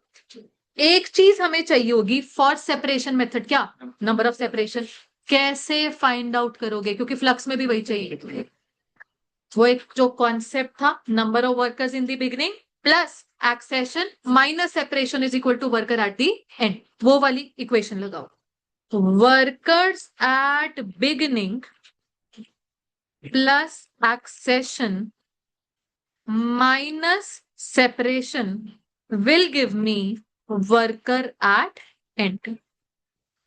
एक चीज हमें चाहिए होगी फॉर सेपरेशन मेथड, क्या? Number of separation. कैसे फाइंड आउट करोगे? क्योंकि फ्लक्स में भी वही चाहिए। वो एक जो कॉन्सेप्ट था, number of workers in the beginning plus accession minus separation is equal to worker at the end, वो वाली इक्वेशन लगाओ। Workers at beginning plus accession minus separation will give me worker at end.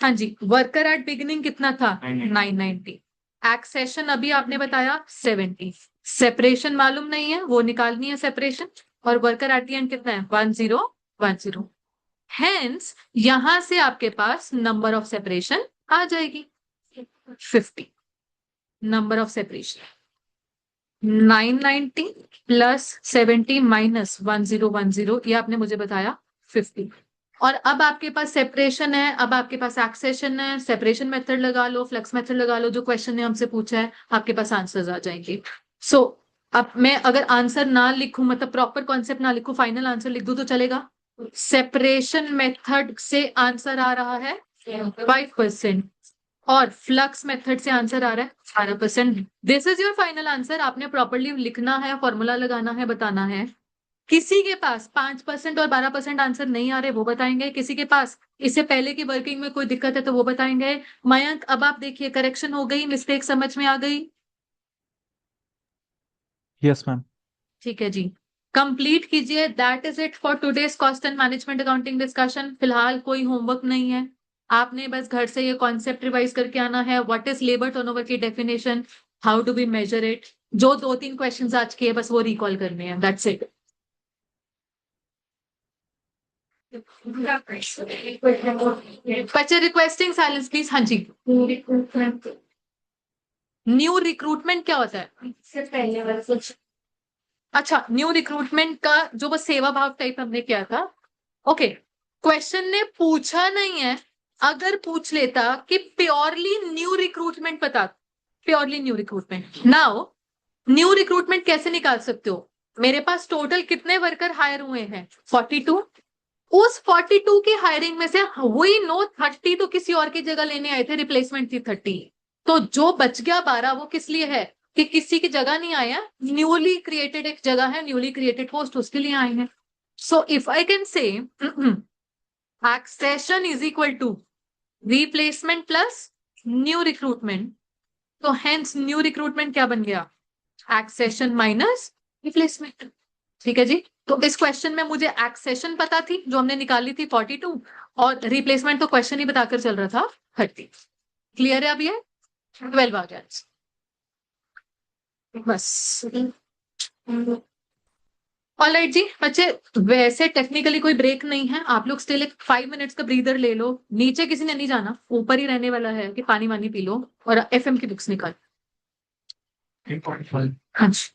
हाँ जी, worker at beginning कितना था? 990। Accession अभी आपने बताया 70। सेपरेशन मालूम नहीं है, वो निकालनी है सेपरेशन। और वर्कर एट द एंड कितना है? 1010। हेंस यहां से आपके पास नंबर ऑफ सेपरेशन आ जाएगी 50। Number of separation 990 plus 70 minus 1010, ये आपने मुझे बताया 50। और अब आपके पास सेपरेशन है, अब आपके पास एक्सेशन है, सेपरेशन मेथड लगा लो, फ्लक्स मेथड लगा लो, जो क्वेश्चन ने हमसे पूछा है, आपके पास आंसर्स आ जाएंगे। सो अब मैं अगर आंसर ना लिखूं, मतलब प्रॉपर कॉन्सेप्ट ना लिखूं, फाइनल आंसर लिख दूं तो चलेगा? सेपरेशन मेथड से आंसर आ रहा है 5% और फ्लक्स मेथड से आंसर आ रहा है 12%। This is your final answer. आपने प्रॉपरली लिखना है, फॉर्मूला लगाना है, बताना है। किसी के पास 5% और 12% आंसर नहीं आ रहे, वो बताएंगे। किसी के पास इससे पहले की वर्किंग में कोई दिक्कत है तो वो बताएंगे। मयंक अब आप देखिए, करेक्शन हो गई, मिस्टेक समझ में आ गई? Yes ma'am. ठीक है जी, कंप्लीट कीजिए। That is it for today's cost and management accounting discussion. फिलहाल कोई होमवर्क नहीं है, आपने बस घर से ये कॉन्सेप्ट रिवाइज करके आना है। व्हाट इज लेबर टर्नओवर की definition, how do we measure it, जो 2-3 क्वेश्चंस आज के बस वो रिकॉल करने हैं, दैट्स इट। बच्चे रिक्वेस्टिंग साइलेंस प्लीज। हाँ जी, न्यू रिक्रूटमेंट क्या होता है? अच्छा, न्यू रिक्रूटमेंट का जो वो सेवा भाव टाइप हमने किया था। ओके, क्वेश्चन ने पूछा नहीं है, अगर पूछ लेता कि प्योरली न्यू रिक्रूटमेंट बता, purely new recruitment. Now new recruitment कैसे निकाल सकते हो? मेरे पास टोटल कितने वर्कर हायर हुए हैं? 42। उस 42 की हायरिंग में से हुई नो 30 तो किसी और की जगह लेने आए थे, रिप्लेसमेंट थी 30। तो जो बच गया 12 वो किस लिए है? कि किसी की जगह नहीं आया, न्यूली क्रिएटेड एक जगह है, न्यूली क्रिएटेड पोस्ट, उसके लिए आए हैं। So if I can say accession is equal to replacement plus new recruitment, तो hence new recruitment क्या बन गया? accession minus replacement। ठीक है जी, तो इस क्वेश्चन में मुझे accession पता थी जो हमने निकाली थी 42, और replacement तो क्वेश्चन ही बताकर चल रहा था 30। क्लियर है? अब ये 12 आ गया बस। ऑलराइट जी बच्चे, वैसे टेक्निकली कोई ब्रेक नहीं है, आप लोग स्टिल एक 5 मिनट्स का ब्रीदर ले लो। नीचे किसी ने नहीं जाना, ऊपर ही रहने वाला है कि पानी वानी पी लो और एफएम की बुक्स निकाल। हाँ जी।